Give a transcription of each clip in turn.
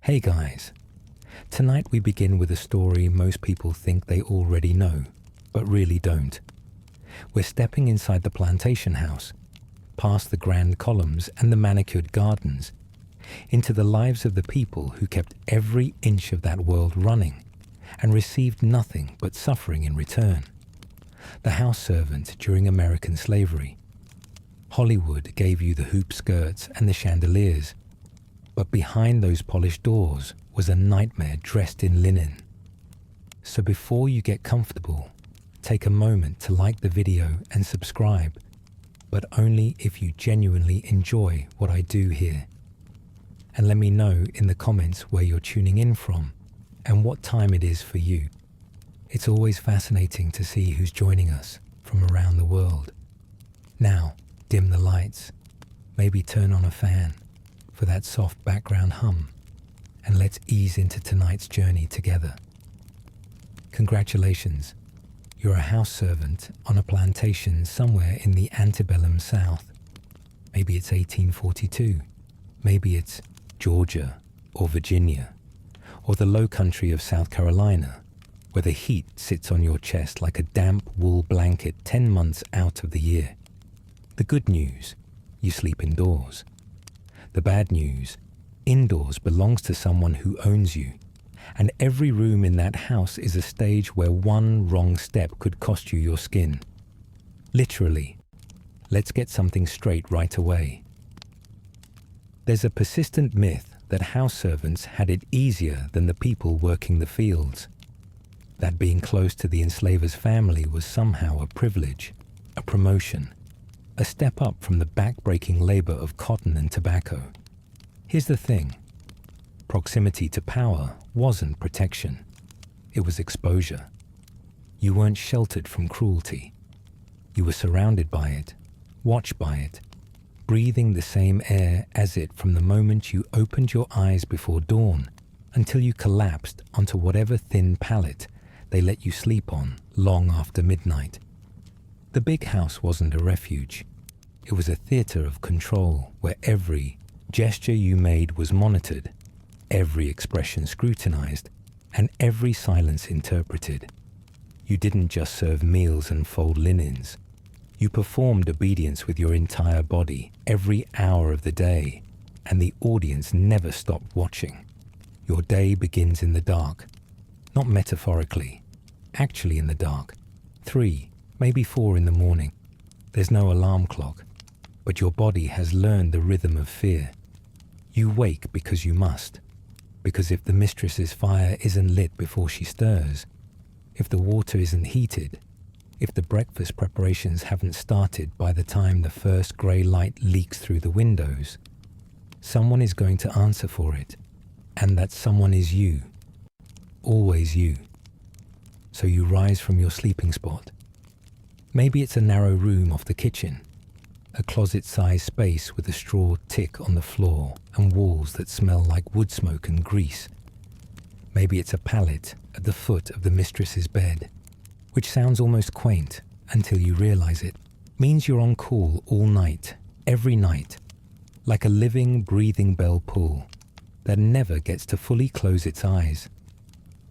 Hey guys, tonight we begin with a story most people think they already know, but really don't. We're stepping inside the plantation house, past the grand columns and the manicured gardens, into the lives of the people who kept every inch of that world running and received nothing but suffering in return. The house servant during American slavery. Hollywood gave you the hoop skirts and the chandeliers, but behind those polished doors was a nightmare dressed in linen. So before you get comfortable, take a moment to like the video and subscribe, but only if you genuinely enjoy what I do here. And let me know in the comments where you're tuning in from and what time it is for you. It's always fascinating to see who's joining us from around the world. Now, dim the lights, maybe turn on a fan for that soft background hum, and let's ease into tonight's journey together. Congratulations, you're a house servant on a plantation somewhere in the antebellum South. Maybe it's 1842, maybe it's Georgia or Virginia, or the low country of South Carolina, where the heat sits on your chest like a damp wool blanket 10 months out of the year. The good news, you sleep indoors. The bad news, indoors belongs to someone who owns you, and every room in that house is a stage where one wrong step could cost you your skin. Literally, let's get something straight right away. There's a persistent myth that house servants had it easier than the people working the fields. That being close to the enslaver's family was somehow a privilege, a promotion, a step up from the back-breaking labor of cotton and tobacco. Here's the thing. Proximity to power wasn't protection. It was exposure. You weren't sheltered from cruelty. You were surrounded by it, watched by it, breathing the same air as it from the moment you opened your eyes before dawn until you collapsed onto whatever thin pallet they let you sleep on long after midnight. The big house wasn't a refuge. It was a theater of control where every gesture you made was monitored, every expression scrutinized, and every silence interpreted. You didn't just serve meals and fold linens. You performed obedience with your entire body every hour of the day, and the audience never stopped watching. Your day begins in the dark, not metaphorically, actually in the dark. 3, maybe 4 in the morning. There's no alarm clock, but your body has learned the rhythm of fear. You wake because you must, because if the mistress's fire isn't lit before she stirs, if the water isn't heated, if the breakfast preparations haven't started by the time the first grey light leaks through the windows, someone is going to answer for it, and that someone is you, always you. So you rise from your sleeping spot. Maybe it's a narrow room off the kitchen, a closet-sized space with a straw tick on the floor and walls that smell like wood smoke and grease. Maybe it's a pallet at the foot of the mistress's bed, which sounds almost quaint until you realize it means you're on call all night, every night, like a living, breathing bell pull that never gets to fully close its eyes.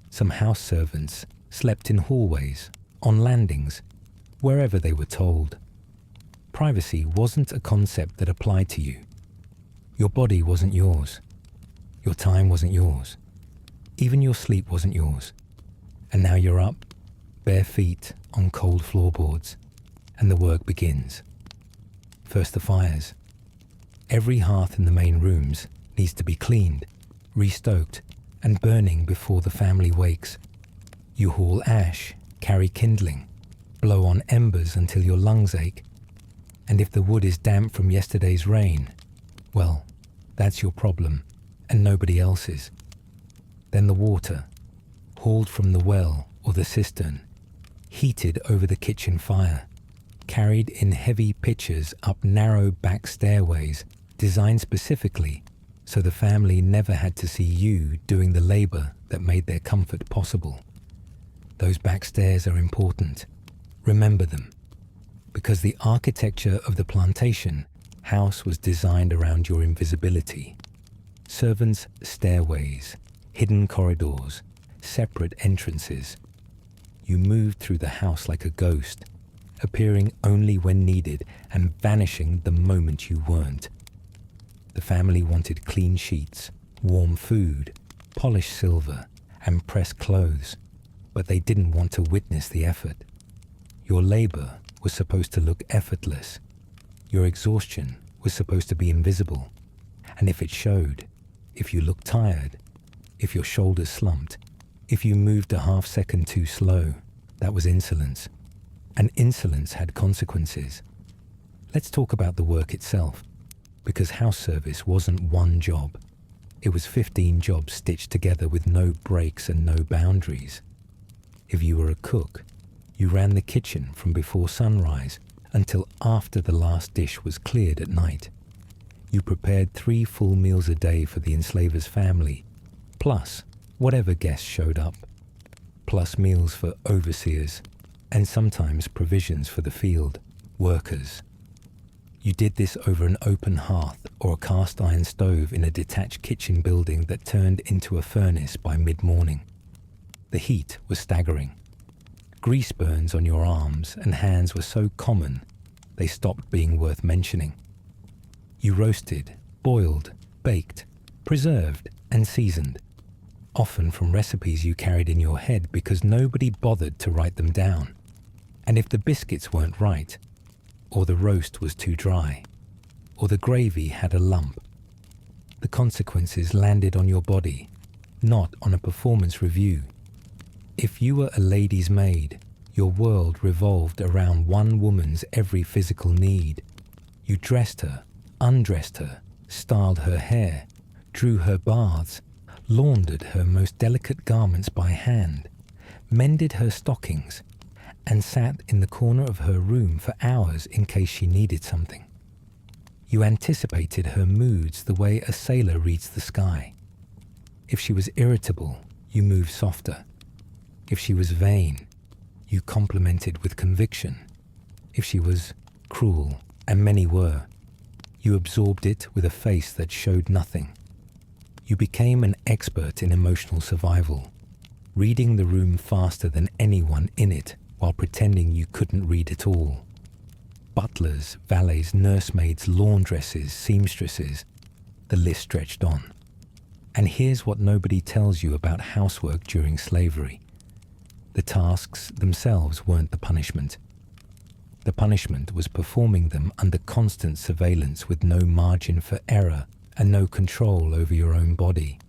Some house servants slept in hallways, on landings, wherever they were told. Privacy wasn't a concept that applied to you. Your body wasn't yours. Your time wasn't yours. Even your sleep wasn't yours. And now you're up, bare feet on cold floorboards, and the work begins. First the fires. Every hearth in the main rooms needs to be cleaned, restoked, and burning before the family wakes. You haul ash, carry kindling, blow on embers until your lungs ache. And if the wood is damp from yesterday's rain, well, that's your problem and nobody else's. Then the water, hauled from the well or the cistern, heated over the kitchen fire, carried in heavy pitchers up narrow back stairways designed specifically so the family never had to see you doing the labor that made their comfort possible. Those back stairs are important. Remember them, because the architecture of the plantation house was designed around your invisibility. servants' stairways, hidden corridors, separate entrances. You moved through the house like a ghost, appearing only when needed and vanishing the moment you weren't. The family wanted clean sheets, warm food, polished silver, and pressed clothes, but they didn't want to witness the effort. Your labor was supposed to look effortless. Your exhaustion was supposed to be invisible. And if it showed, if you looked tired, if your shoulders slumped, if you moved a half second too slow, that was insolence. And insolence had consequences. Let's talk about the work itself, because house service wasn't one job. It was 15 jobs stitched together with no breaks and no boundaries. If you were a cook, you ran the kitchen from before sunrise until after the last dish was cleared at night. You prepared 3 full meals a day for the enslaver's family, plus whatever guests showed up, plus meals for overseers, and sometimes provisions for the field, workers. You did this over an open hearth or a cast iron stove in a detached kitchen building that turned into a furnace by mid-morning. The heat was staggering. Grease burns on your arms and hands were so common, they stopped being worth mentioning. You roasted, boiled, baked, preserved, and seasoned, often from recipes you carried in your head because nobody bothered to write them down. And if the biscuits weren't right, or the roast was too dry, or the gravy had a lump, the consequences landed on your body, not on a performance review. If you were a lady's maid, your world revolved around one woman's every physical need. You dressed her, undressed her, styled her hair, drew her baths, laundered her most delicate garments by hand, mended her stockings, and sat in the corner of her room for hours in case she needed something. You anticipated her moods the way a sailor reads the sky. If she was irritable, you moved softer. If she was vain, you complimented with conviction. If she was cruel, and many were, you absorbed it with a face that showed nothing. You became an expert in emotional survival, reading the room faster than anyone in it while pretending you couldn't read at all. Butlers, valets, nursemaids, laundresses, seamstresses, the list stretched on. And here's what nobody tells you about housework during slavery. The tasks themselves weren't the punishment. The punishment was performing them under constant surveillance with no margin for error and no control over your own body.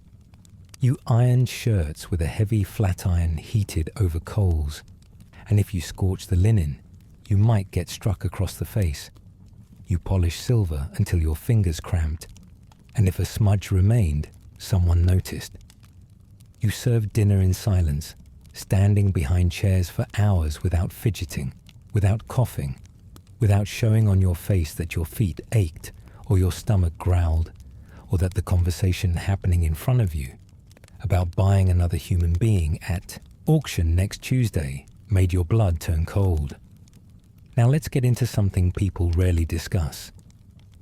You ironed shirts with a heavy flat iron heated over coals, and if you scorched the linen, you might get struck across the face. You polished silver until your fingers cramped, and if a smudge remained, someone noticed. You served dinner in silence, standing behind chairs for hours without fidgeting, without coughing, without showing on your face that your feet ached or your stomach growled, or that the conversation happening in front of you about buying another human being at auction next Tuesday made your blood turn cold. Now let's get into something people rarely discuss.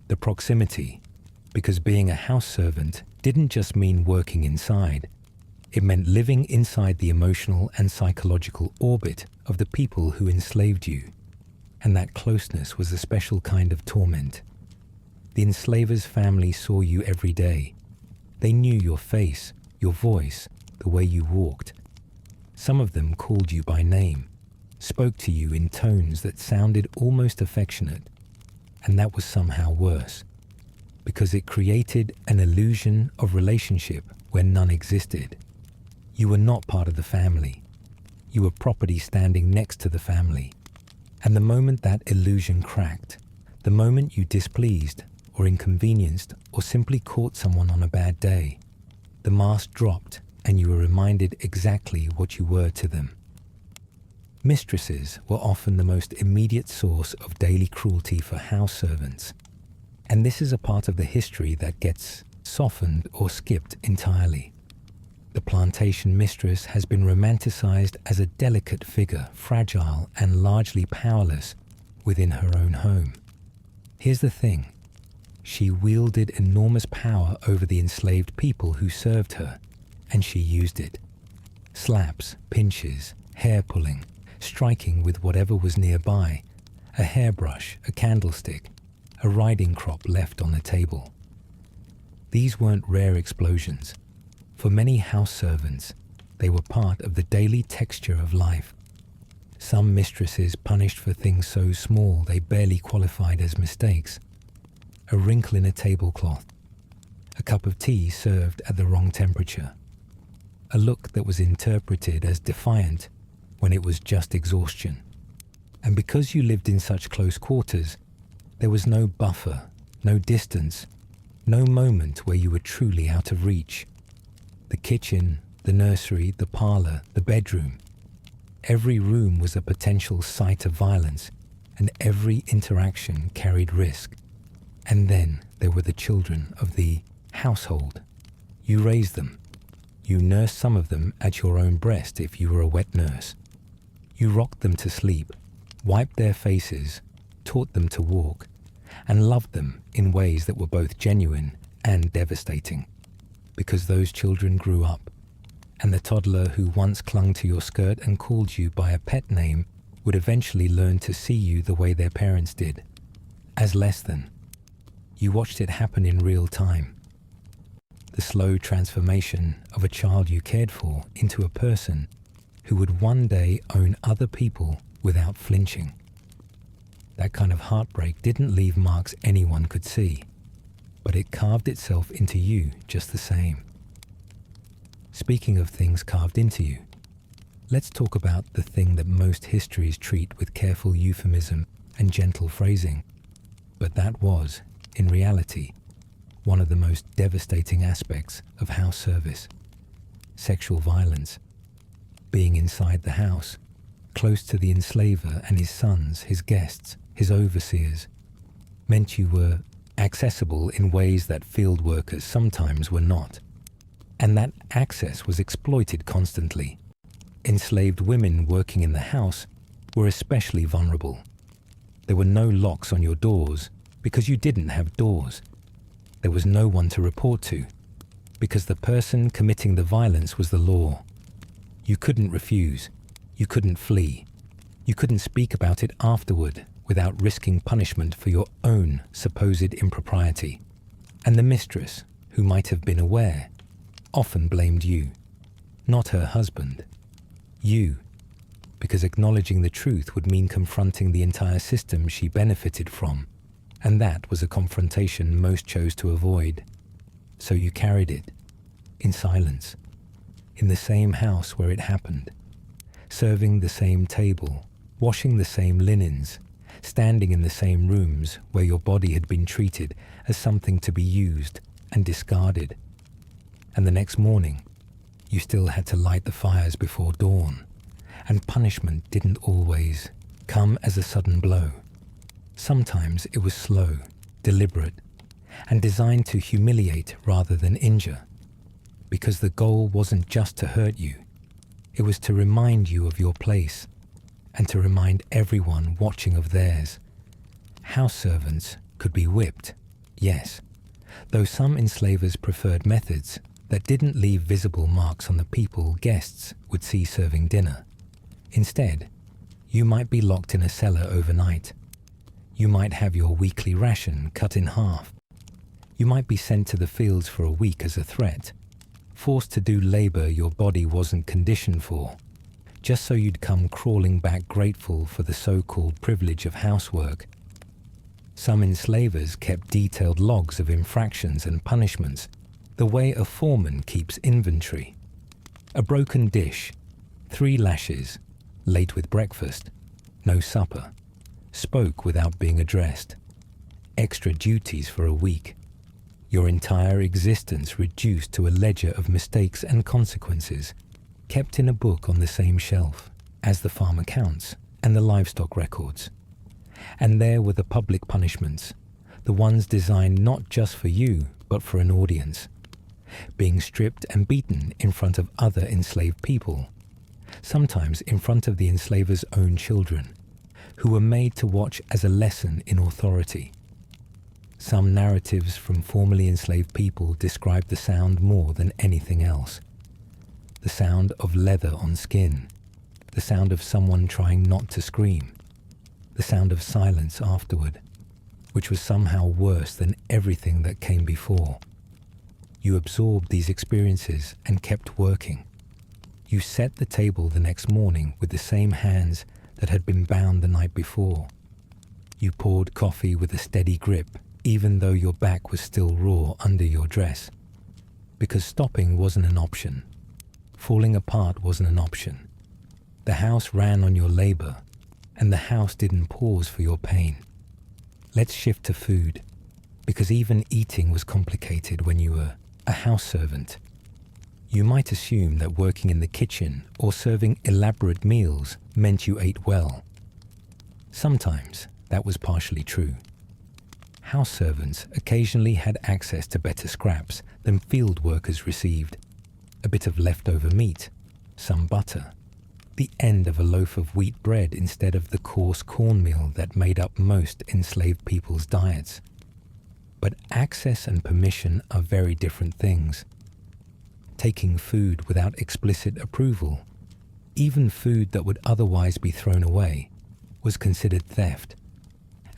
The proximity, because being a house servant didn't just mean working inside. It meant living inside the emotional and psychological orbit of the people who enslaved you. And that closeness was a special kind of torment. The enslaver's family saw you every day. They knew your face, your voice, the way you walked. Some of them called you by name, spoke to you in tones that sounded almost affectionate. And that was somehow worse, because it created an illusion of relationship where none existed. You were not part of the family. You were property standing next to the family. And the moment that illusion cracked, the moment you displeased or inconvenienced or simply caught someone on a bad day, the mask dropped and you were reminded exactly what you were to them. Mistresses were often the most immediate source of daily cruelty for house servants. And this is a part of the history that gets softened or skipped entirely. The plantation mistress has been romanticized as a delicate figure, fragile and largely powerless within her own home. Here's the thing. She wielded enormous power over the enslaved people who served her, and she used it. Slaps, pinches, hair pulling, striking with whatever was nearby, a hairbrush, a candlestick, a riding crop left on the table. These weren't rare explosions. For many house servants, they were part of the daily texture of life. Some mistresses punished for things so small they barely qualified as mistakes. A wrinkle in a tablecloth, a cup of tea served at the wrong temperature, a look that was interpreted as defiant when it was just exhaustion. And because you lived in such close quarters, there was no buffer, no distance, no moment where you were truly out of reach. The kitchen, the nursery, the parlor, the bedroom. Every room was a potential site of violence, and every interaction carried risk. And then there were the children of the household. You raised them. You nursed some of them at your own breast if you were a wet nurse. You rocked them to sleep, wiped their faces, taught them to walk, and loved them in ways that were both genuine and devastating. Because those children grew up, and the toddler who once clung to your skirt and called you by a pet name would eventually learn to see you the way their parents did, as less than. You watched it happen in real time. The slow transformation of a child you cared for into a person who would one day own other people without flinching. That kind of heartbreak didn't leave marks anyone could see, but it carved itself into you just the same. Speaking of things carved into you, let's talk about the thing that most histories treat with careful euphemism and gentle phrasing, but that was, in reality, one of the most devastating aspects of house service: sexual violence. Being inside the house, close to the enslaver and his sons, his guests, his overseers, meant you were accessible in ways that field workers sometimes were not. And that access was exploited constantly. Enslaved women working in the house were especially vulnerable. There were no locks on your doors because you didn't have doors. There was no one to report to because the person committing the violence was the law. You couldn't refuse. You couldn't flee. You couldn't speak about it afterward without risking punishment for your own supposed impropriety. And the mistress, who might have been aware, often blamed you, not her husband. You, because acknowledging the truth would mean confronting the entire system she benefited from, and that was a confrontation most chose to avoid. So you carried it, in silence, in the same house where it happened, serving the same table, washing the same linens, standing in the same rooms where your body had been treated as something to be used and discarded. And the next morning, you still had to light the fires before dawn, and punishment didn't always come as a sudden blow. Sometimes it was slow, deliberate, and designed to humiliate rather than injure, because the goal wasn't just to hurt you, it was to remind you of your place, and to remind everyone watching of theirs. House servants could be whipped, yes, though some enslavers preferred methods that didn't leave visible marks on the people guests would see serving dinner. Instead, you might be locked in a cellar overnight. You might have your weekly ration cut in half. You might be sent to the fields for a week as a threat, forced to do labor your body wasn't conditioned for, just so you'd come crawling back grateful for the so-called privilege of housework. Some enslavers kept detailed logs of infractions and punishments, the way a foreman keeps inventory. A broken dish, 3 lashes, late with breakfast, no supper, spoke without being addressed, extra duties for a week, your entire existence reduced to a ledger of mistakes and consequences, kept in a book on the same shelf as the farm accounts and the livestock records. And there were the public punishments, the ones designed not just for you, but for an audience. Being stripped and beaten in front of other enslaved people, sometimes in front of the enslaver's own children, who were made to watch as a lesson in authority. Some narratives from formerly enslaved people describe the sound more than anything else. The sound of leather on skin, the sound of someone trying not to scream, the sound of silence afterward, which was somehow worse than everything that came before. You absorbed these experiences and kept working. You set the table the next morning with the same hands that had been bound the night before. You poured coffee with a steady grip, even though your back was still raw under your dress. Because stopping wasn't an option. Falling apart wasn't an option. The house ran on your labor, and the house didn't pause for your pain. Let's shift to food, because even eating was complicated when you were a house servant. You might assume that working in the kitchen or serving elaborate meals meant you ate well. Sometimes that was partially true. House servants occasionally had access to better scraps than field workers received. A bit of leftover meat, some butter, the end of a loaf of wheat bread instead of the coarse cornmeal that made up most enslaved people's diets. But access and permission are very different things. Taking food without explicit approval, even food that would otherwise be thrown away, was considered theft.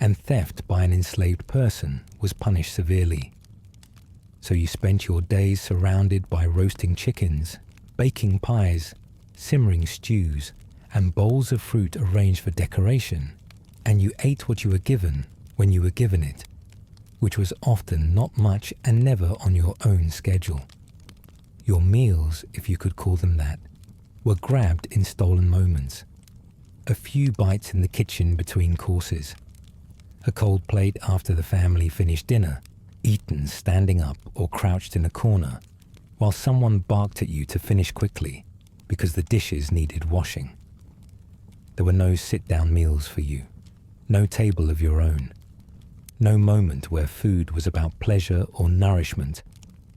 And theft by an enslaved person was punished severely. So you spent your days surrounded by roasting chickens, baking pies, simmering stews, and bowls of fruit arranged for decoration, and you ate what you were given when you were given it, which was often not much and never on your own schedule. Your meals, if you could call them that, were grabbed in stolen moments. A few bites in the kitchen between courses. A cold plate after the family finished dinner, eaten standing up or crouched in a corner, while someone barked at you to finish quickly because the dishes needed washing. There were no sit-down meals for you, no table of your own, no moment where food was about pleasure or nourishment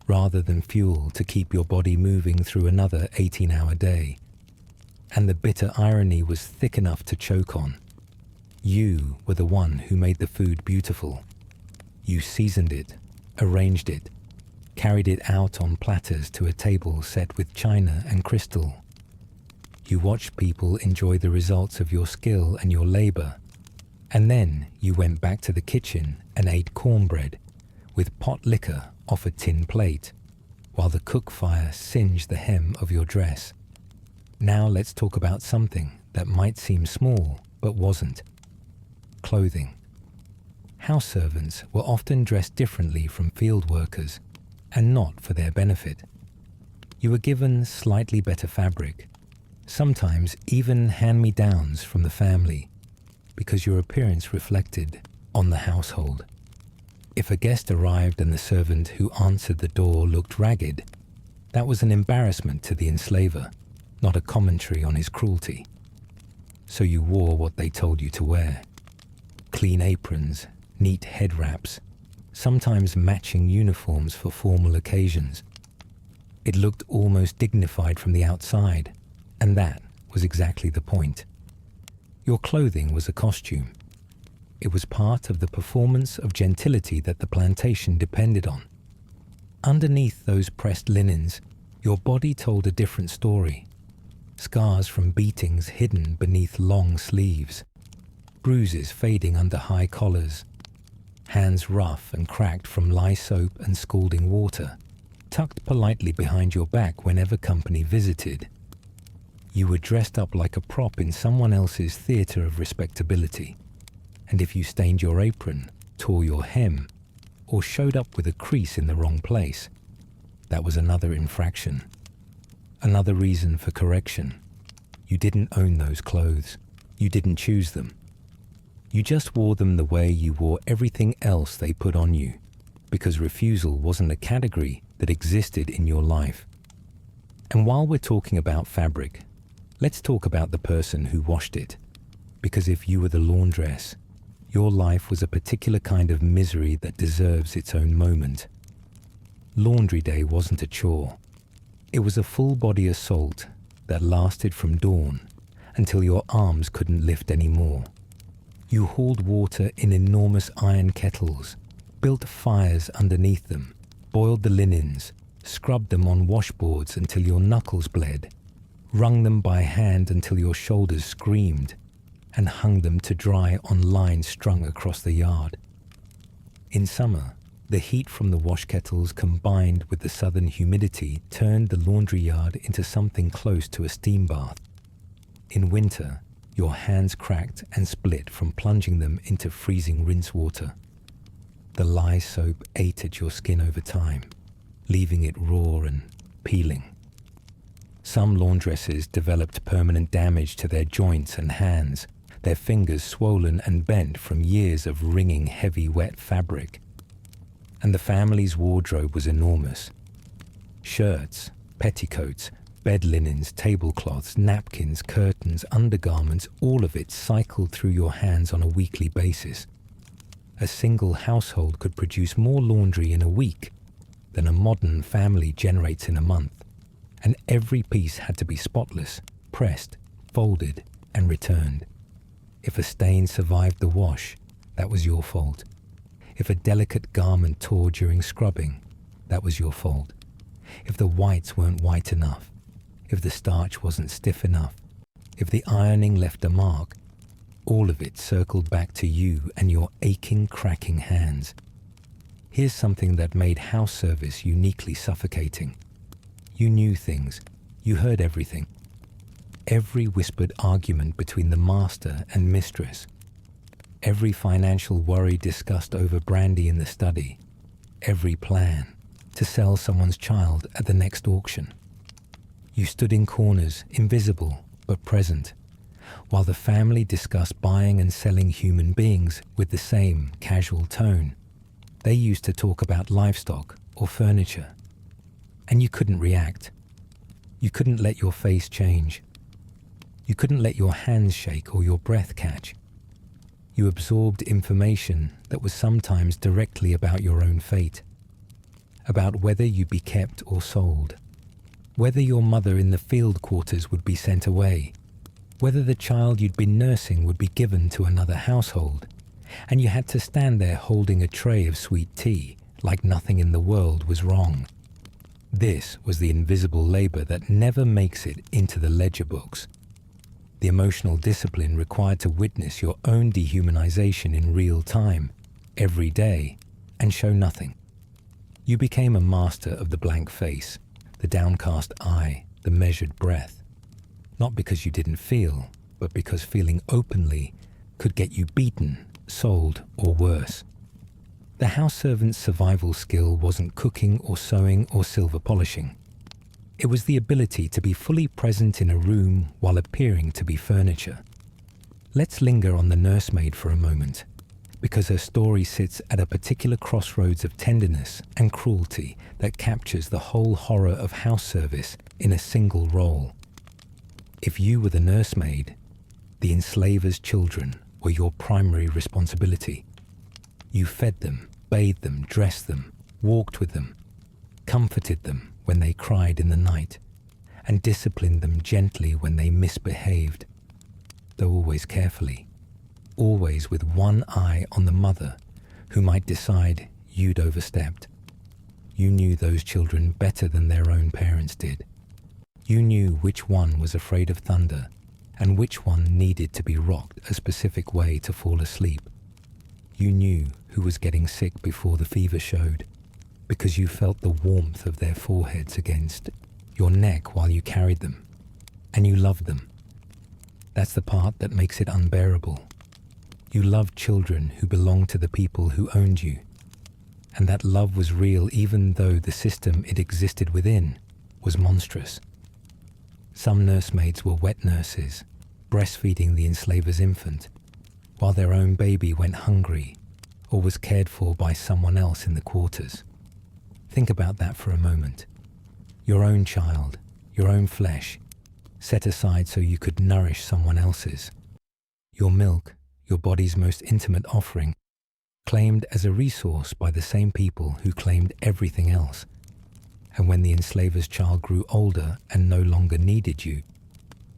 rather than fuel to keep your body moving through another 18-hour day. And the bitter irony was thick enough to choke on. You were the one who made the food beautiful. You seasoned it, arranged it, carried it out on platters to a table set with china and crystal. You watched people enjoy the results of your skill and your labor, and then you went back to the kitchen and ate cornbread with pot liquor off a tin plate, while the cook fire singed the hem of your dress. Now let's talk about something that might seem small but wasn't. Clothing. House servants were often dressed differently from field workers, and not for their benefit. You were given slightly better fabric, sometimes even hand-me-downs from the family, because your appearance reflected on the household. If a guest arrived and the servant who answered the door looked ragged, that was an embarrassment to the enslaver, not a commentary on his cruelty. So you wore what they told you to wear. Clean aprons, neat head wraps, sometimes matching uniforms for formal occasions. It looked almost dignified from the outside, and that was exactly the point. Your clothing was a costume. It was part of the performance of gentility that the plantation depended on. Underneath those pressed linens, your body told a different story. Scars from beatings hidden beneath long sleeves, bruises fading under high collars, hands rough and cracked from lye soap and scalding water, tucked politely behind your back whenever company visited. You were dressed up like a prop in someone else's theatre of respectability, and if you stained your apron, tore your hem, or showed up with a crease in the wrong place, that was another infraction. Another reason for correction. You didn't own those clothes. You didn't choose them. You just wore them the way you wore everything else they put on you, because refusal wasn't a category that existed in your life. And while we're talking about fabric, let's talk about the person who washed it, because if you were the laundress, your life was a particular kind of misery that deserves its own moment. Laundry day wasn't a chore. It was a full-body assault that lasted from dawn until your arms couldn't lift any more. You hauled water in enormous iron kettles, built fires underneath them, boiled the linens, scrubbed them on washboards until your knuckles bled, wrung them by hand until your shoulders screamed, and hung them to dry on lines strung across the yard. In summer, the heat from the wash kettles combined with the southern humidity turned the laundry yard into something close to a steam bath. In winter, your hands cracked and split from plunging them into freezing rinse water. The lye soap ate at your skin over time, leaving it raw and peeling. Some laundresses developed permanent damage to their joints and hands, their fingers swollen and bent from years of wringing heavy wet fabric. And the family's wardrobe was enormous. Shirts, petticoats, bed linens, tablecloths, napkins, curtains, undergarments, all of it cycled through your hands on a weekly basis. A single household could produce more laundry in a week than a modern family generates in a month, and every piece had to be spotless, pressed, folded, and returned. If a stain survived the wash, that was your fault. If a delicate garment tore during scrubbing, that was your fault. If the whites weren't white enough, if the starch wasn't stiff enough, if the ironing left a mark, all of it circled back to you and your aching, cracking hands. Here's something that made house service uniquely suffocating. You knew things. You heard everything. Every whispered argument between the master and mistress. Every financial worry discussed over brandy in the study. Every plan to sell someone's child at the next auction. You stood in corners, invisible but present, while the family discussed buying and selling human beings with the same casual tone. They used to talk about livestock or furniture, and you couldn't react. You couldn't let your face change. You couldn't let your hands shake or your breath catch. You absorbed information that was sometimes directly about your own fate, about whether you'd be kept or sold, whether your mother in the field quarters would be sent away, whether the child you'd been nursing would be given to another household, and you had to stand there holding a tray of sweet tea like nothing in the world was wrong. This was the invisible labor that never makes it into the ledger books. The emotional discipline required to witness your own dehumanization in real time, every day, and show nothing. You became a master of the blank face, the downcast eye, the measured breath. Not because you didn't feel, but because feeling openly could get you beaten, sold, or worse. The house servant's survival skill wasn't cooking or sewing or silver polishing. It was the ability to be fully present in a room while appearing to be furniture. Let's linger on the nursemaid for a moment, because her story sits at a particular crossroads of tenderness and cruelty that captures the whole horror of house service in a single role. If you were the nursemaid, the enslaver's children were your primary responsibility. You fed them, bathed them, dressed them, walked with them, comforted them when they cried in the night, and disciplined them gently when they misbehaved, though always carefully, always with one eye on the mother who might decide you'd overstepped. You knew those children better than their own parents did. You knew which one was afraid of thunder and which one needed to be rocked a specific way to fall asleep. You knew who was getting sick before the fever showed, because you felt the warmth of their foreheads against your neck while you carried them, and you loved them. That's the part that makes it unbearable. You loved children who belonged to the people who owned you, and that love was real even though the system it existed within was monstrous. Some nursemaids were wet nurses, breastfeeding the enslaver's infant, while their own baby went hungry or was cared for by someone else in the quarters. Think about that for a moment. Your own child, your own flesh, set aside so you could nourish someone else's. Your milk, your body's most intimate offering, claimed as a resource by the same people who claimed everything else. And when the enslaver's child grew older and no longer needed you,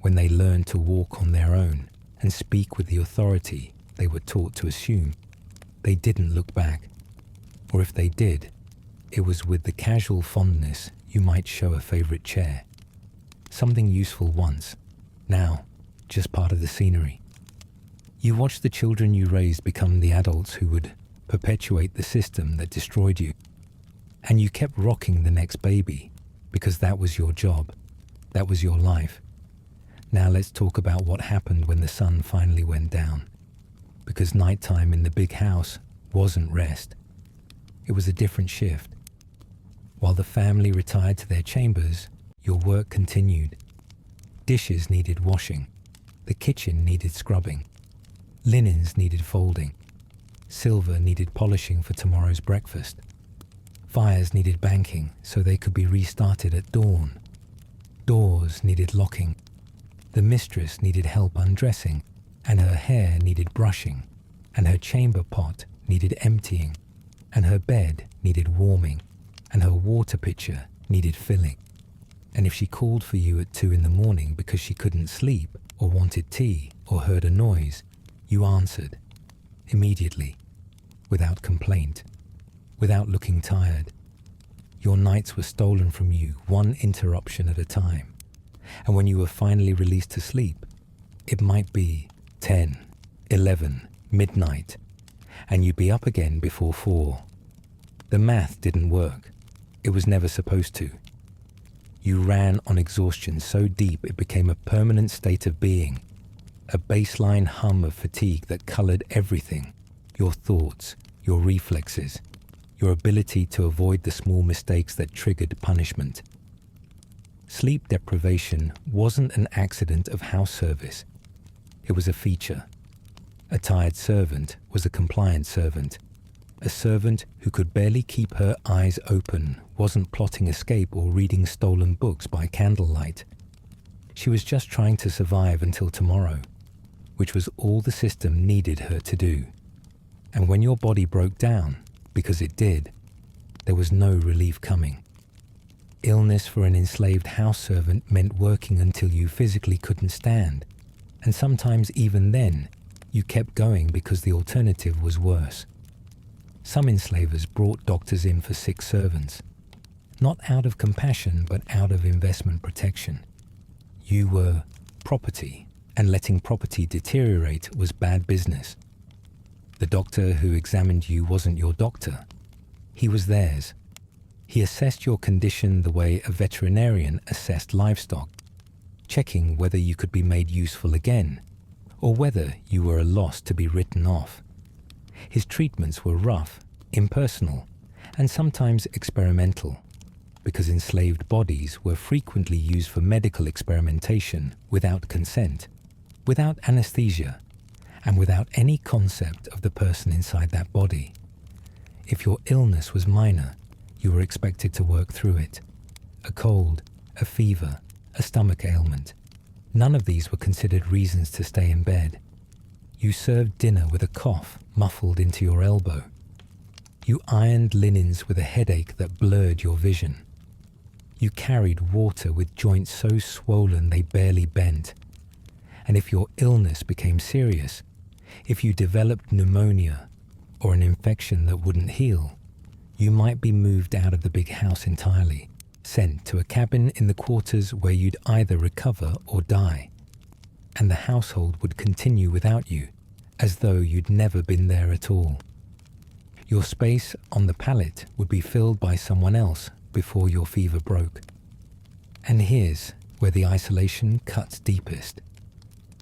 when they learned to walk on their own and speak with the authority they were taught to assume, they didn't look back. Or if they did, it was with the casual fondness you might show a favorite chair. Something useful once, now just part of the scenery. You watched the children you raised become the adults who would perpetuate the system that destroyed you. And you kept rocking the next baby because that was your job, that was your life. Now let's talk about what happened when the sun finally went down. Because nighttime in the big house wasn't rest. It was a different shift. While the family retired to their chambers, your work continued. Dishes needed washing. The kitchen needed scrubbing. Linens needed folding. Silver needed polishing for tomorrow's breakfast. Fires needed banking so they could be restarted at dawn. Doors needed locking. The mistress needed help undressing, and her hair needed brushing, and her chamber pot needed emptying, and her bed needed warming, and her water pitcher needed filling. And if she called for you at 2 a.m. because she couldn't sleep, or wanted tea, or heard a noise, you answered. Immediately. Without complaint. Without looking tired. Your nights were stolen from you, one interruption at a time. And when you were finally released to sleep, it might be 10, 11, midnight, and you'd be up again before 4. The math didn't work. It was never supposed to. You ran on exhaustion so deep it became a permanent state of being, a baseline hum of fatigue that colored everything, your thoughts, your reflexes, your ability to avoid the small mistakes that triggered punishment. Sleep deprivation wasn't an accident of house service. It was a feature. A tired servant was a compliant servant. A servant who could barely keep her eyes open wasn't plotting escape or reading stolen books by candlelight. She was just trying to survive until tomorrow, which was all the system needed her to do. And when your body broke down, because it did, there was no relief coming. Illness for an enslaved house servant meant working until you physically couldn't stand, and sometimes even then, you kept going because the alternative was worse. Some enslavers brought doctors in for sick servants, not out of compassion but out of investment protection. You were property, and letting property deteriorate was bad business. The doctor who examined you wasn't your doctor. He was theirs. He assessed your condition the way a veterinarian assessed livestock, checking whether you could be made useful again, or whether you were a loss to be written off. His treatments were rough, impersonal, and sometimes experimental, because enslaved bodies were frequently used for medical experimentation without consent, without anesthesia, and without any concept of the person inside that body. If your illness was minor, you were expected to work through it. A cold, a fever, a stomach ailment. None of these were considered reasons to stay in bed. You served dinner with a cough muffled into your elbow. You ironed linens with a headache that blurred your vision. You carried water with joints so swollen they barely bent. And if your illness became serious, if you developed pneumonia or an infection that wouldn't heal, you might be moved out of the big house entirely, sent to a cabin in the quarters where you'd either recover or die. And the household would continue without you, as though you'd never been there at all. Your space on the pallet would be filled by someone else before your fever broke. And here's where the isolation cuts deepest.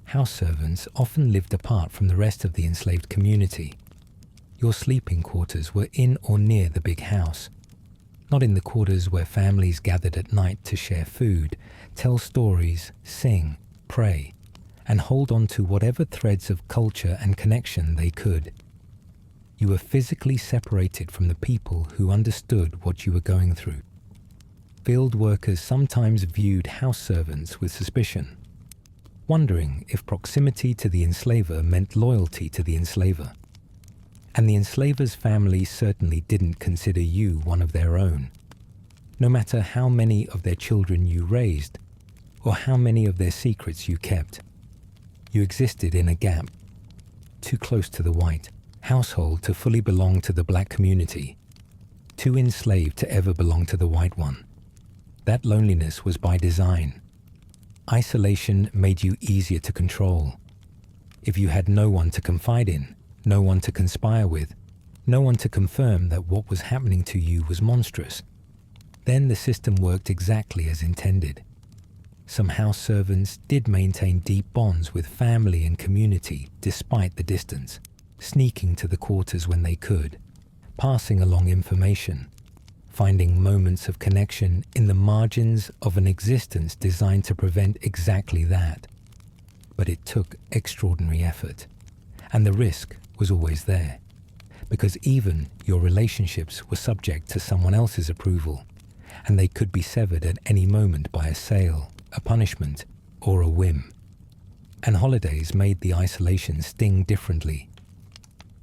House servants often lived apart from the rest of the enslaved community. Your sleeping quarters were in or near the big house, not in the quarters where families gathered at night to share food, tell stories, sing, pray, and hold on to whatever threads of culture and connection they could. You were physically separated from the people who understood what you were going through. Field workers sometimes viewed house servants with suspicion, wondering if proximity to the enslaver meant loyalty to the enslaver. And the enslaver's family certainly didn't consider you one of their own, no matter how many of their children you raised or how many of their secrets you kept. You existed in a gap, too close to the white household to fully belong to the black community, too enslaved to ever belong to the white one. That loneliness was by design. Isolation made you easier to control. If you had no one to confide in, no one to conspire with, no one to confirm that what was happening to you was monstrous, then the system worked exactly as intended. Some house servants did maintain deep bonds with family and community despite the distance, sneaking to the quarters when they could, passing along information, finding moments of connection in the margins of an existence designed to prevent exactly that. But it took extraordinary effort, and the risk was always there, because even your relationships were subject to someone else's approval, and they could be severed at any moment by a sale, a punishment, or a whim. And holidays made the isolation sting differently.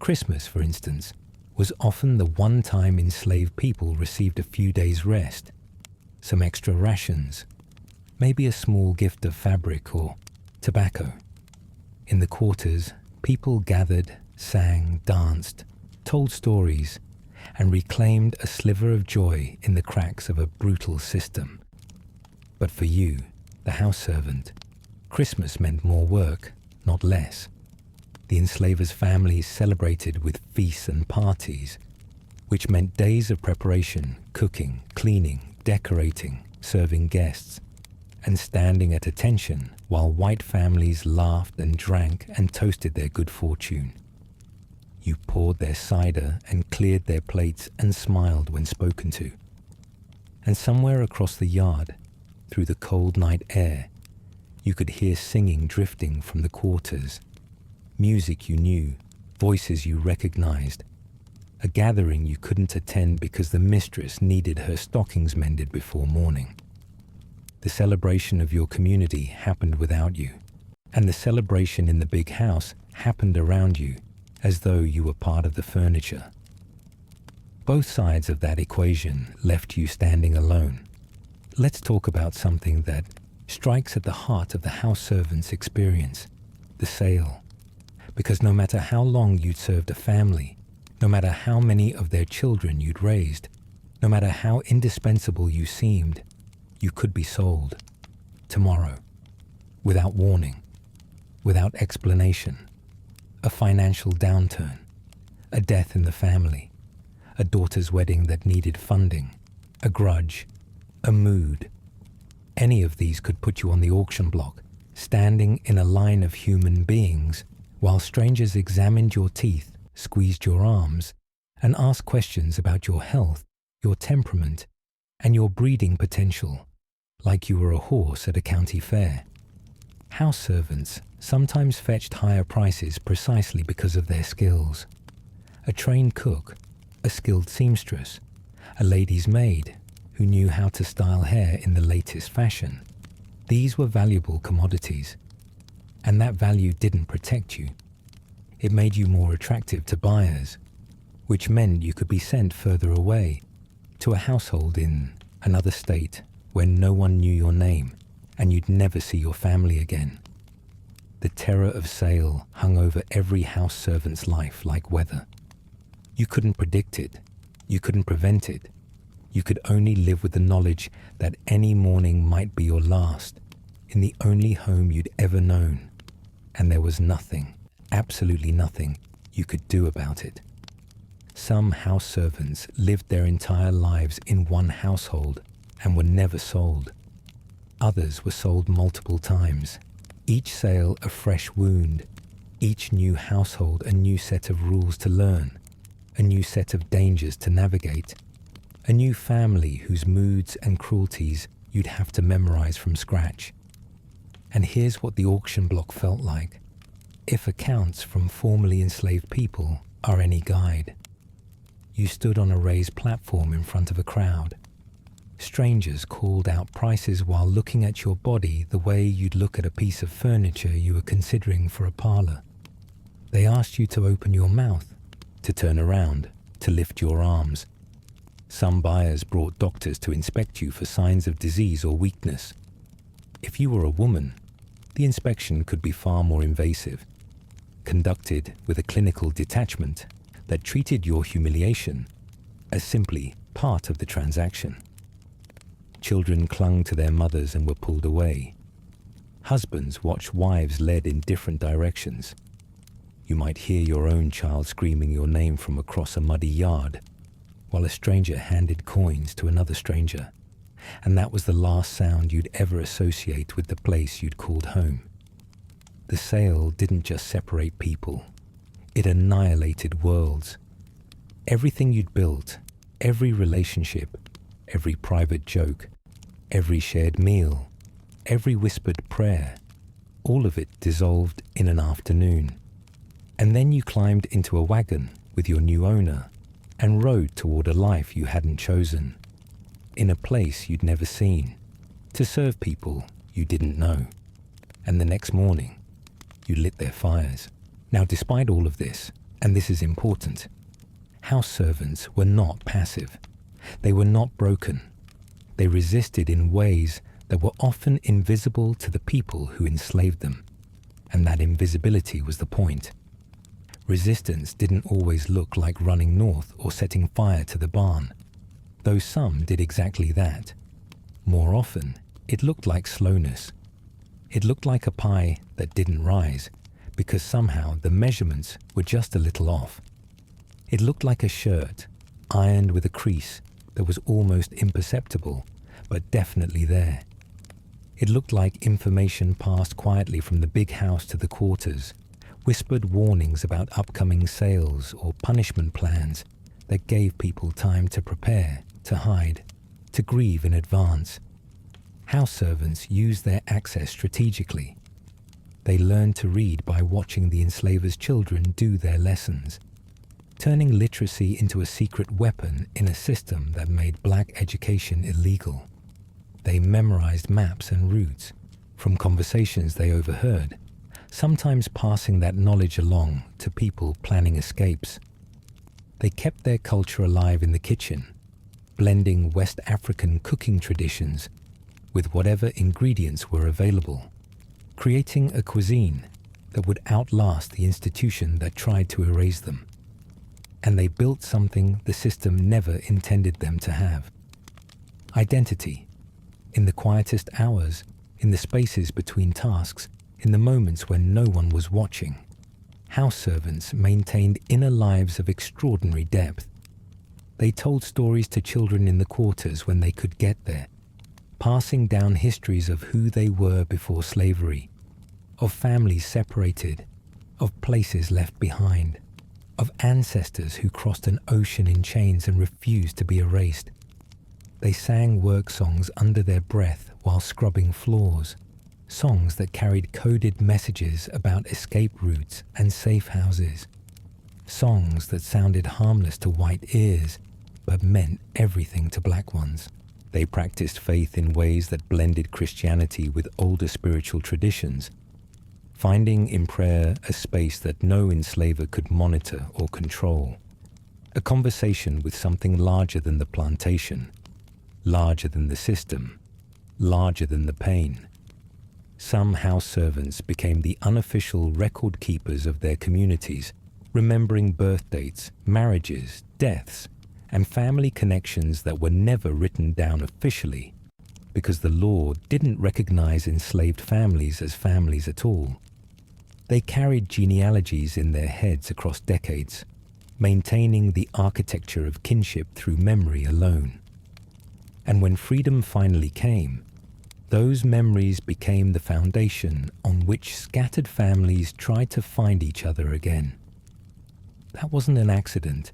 Christmas, for instance, was often the one time enslaved people received a few days' rest, some extra rations, maybe a small gift of fabric or tobacco. In the quarters, people gathered, sang, danced, told stories, and reclaimed a sliver of joy in the cracks of a brutal system. But for you, the house servant, Christmas meant more work, not less. The enslavers' families celebrated with feasts and parties, which meant days of preparation, cooking, cleaning, decorating, serving guests, and standing at attention while white families laughed and drank and toasted their good fortune. You poured their cider and cleared their plates and smiled when spoken to. And somewhere across the yard, through the cold night air, you could hear singing drifting from the quarters, music you knew, voices you recognized, a gathering you couldn't attend because the mistress needed her stockings mended before morning. The celebration of your community happened without you, and the celebration in the big house happened around you as though you were part of the furniture. Both sides of that equation left you standing alone. Let's talk about something that strikes at the heart of the house servant's experience, the sale. Because no matter how long you'd served a family, no matter how many of their children you'd raised, no matter how indispensable you seemed, you could be sold tomorrow, without warning, without explanation. A financial downturn, a death in the family, a daughter's wedding that needed funding, a grudge, a mood. Any of these could put you on the auction block, standing in a line of human beings while strangers examined your teeth, squeezed your arms, and asked questions about your health, your temperament, and your breeding potential, like you were a horse at a county fair. House servants sometimes fetched higher prices precisely because of their skills. A trained cook, a skilled seamstress, a lady's maid who knew how to style hair in the latest fashion. These were valuable commodities, and that value didn't protect you. It made you more attractive to buyers, which meant you could be sent further away, to a household in another state where no one knew your name, and you'd never see your family again. The terror of sale hung over every house servant's life like weather. You couldn't predict it. You couldn't prevent it. You could only live with the knowledge that any morning might be your last, in the only home you'd ever known, and there was nothing, absolutely nothing, you could do about it. Some house servants lived their entire lives in one household and were never sold. Others were sold multiple times, each sale a fresh wound, each new household a new set of rules to learn, a new set of dangers to navigate, a new family whose moods and cruelties you'd have to memorize from scratch. And here's what the auction block felt like, if accounts from formerly enslaved people are any guide. You stood on a raised platform in front of a crowd. Strangers called out prices while looking at your body the way you'd look at a piece of furniture you were considering for a parlor. They asked you to open your mouth, to turn around, to lift your arms. Some buyers brought doctors to inspect you for signs of disease or weakness. If you were a woman, the inspection could be far more invasive, conducted with a clinical detachment that treated your humiliation as simply part of the transaction. Children clung to their mothers and were pulled away. Husbands watched wives led in different directions. You might hear your own child screaming your name from across a muddy yard, while a stranger handed coins to another stranger, and that was the last sound you'd ever associate with the place you'd called home. The sale didn't just separate people, it annihilated worlds. Everything you'd built, every relationship, every private joke, every shared meal, every whispered prayer, all of it dissolved in an afternoon. And then you climbed into a wagon with your new owner and rode toward a life you hadn't chosen, in a place you'd never seen, to serve people you didn't know. And the next morning, you lit their fires. Now, despite all of this, and this is important, house servants were not passive. They were not broken. They resisted in ways that were often invisible to the people who enslaved them. And that invisibility was the point. Resistance didn't always look like running north or setting fire to the barn, though some did exactly that. More often, it looked like slowness. It looked like a pie that didn't rise because somehow the measurements were just a little off. It looked like a shirt, ironed with a crease that was almost imperceptible, but definitely there. It looked like information passed quietly from the big house to the quarters, whispered warnings about upcoming sales or punishment plans that gave people time to prepare, to hide, to grieve in advance. House servants used their access strategically. They learned to read by watching the enslavers' children do their lessons, turning literacy into a secret weapon in a system that made black education illegal. They memorized maps and routes from conversations they overheard, sometimes passing that knowledge along to people planning escapes. They kept their culture alive in the kitchen, blending West African cooking traditions with whatever ingredients were available, creating a cuisine that would outlast the institution that tried to erase them. And they built something the system never intended them to have. Identity. In the quietest hours, in the spaces between tasks, in the moments when no one was watching, house servants maintained inner lives of extraordinary depth. They told stories to children in the quarters when they could get there, passing down histories of who they were before slavery, of families separated, of places left behind, of ancestors who crossed an ocean in chains and refused to be erased. They sang work songs under their breath while scrubbing floors, songs that carried coded messages about escape routes and safe houses, songs that sounded harmless to white ears but meant everything to black ones. They practiced faith in ways that blended Christianity with older spiritual traditions, finding in prayer a space that no enslaver could monitor or control, a conversation with something larger than the plantation, larger than the system, larger than the pain. Some house servants became the unofficial record keepers of their communities, remembering birth dates, marriages, deaths, and family connections that were never written down officially, because the law didn't recognize enslaved families as families at all. They carried genealogies in their heads across decades, maintaining the architecture of kinship through memory alone. And when freedom finally came, those memories became the foundation on which scattered families tried to find each other again. That wasn't an accident.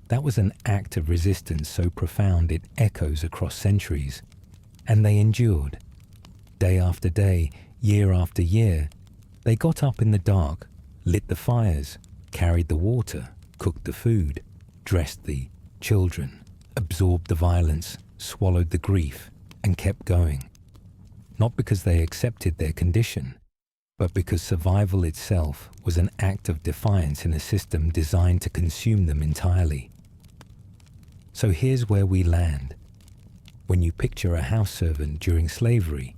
That was an act of resistance so profound it echoes across centuries. And they endured. Day after day, year after year, they got up in the dark, lit the fires, carried the water, cooked the food, dressed the children, absorbed the violence, swallowed the grief, and kept going. Not because they accepted their condition, but because survival itself was an act of defiance in a system designed to consume them entirely. So here's where we land. When you picture a house servant during slavery,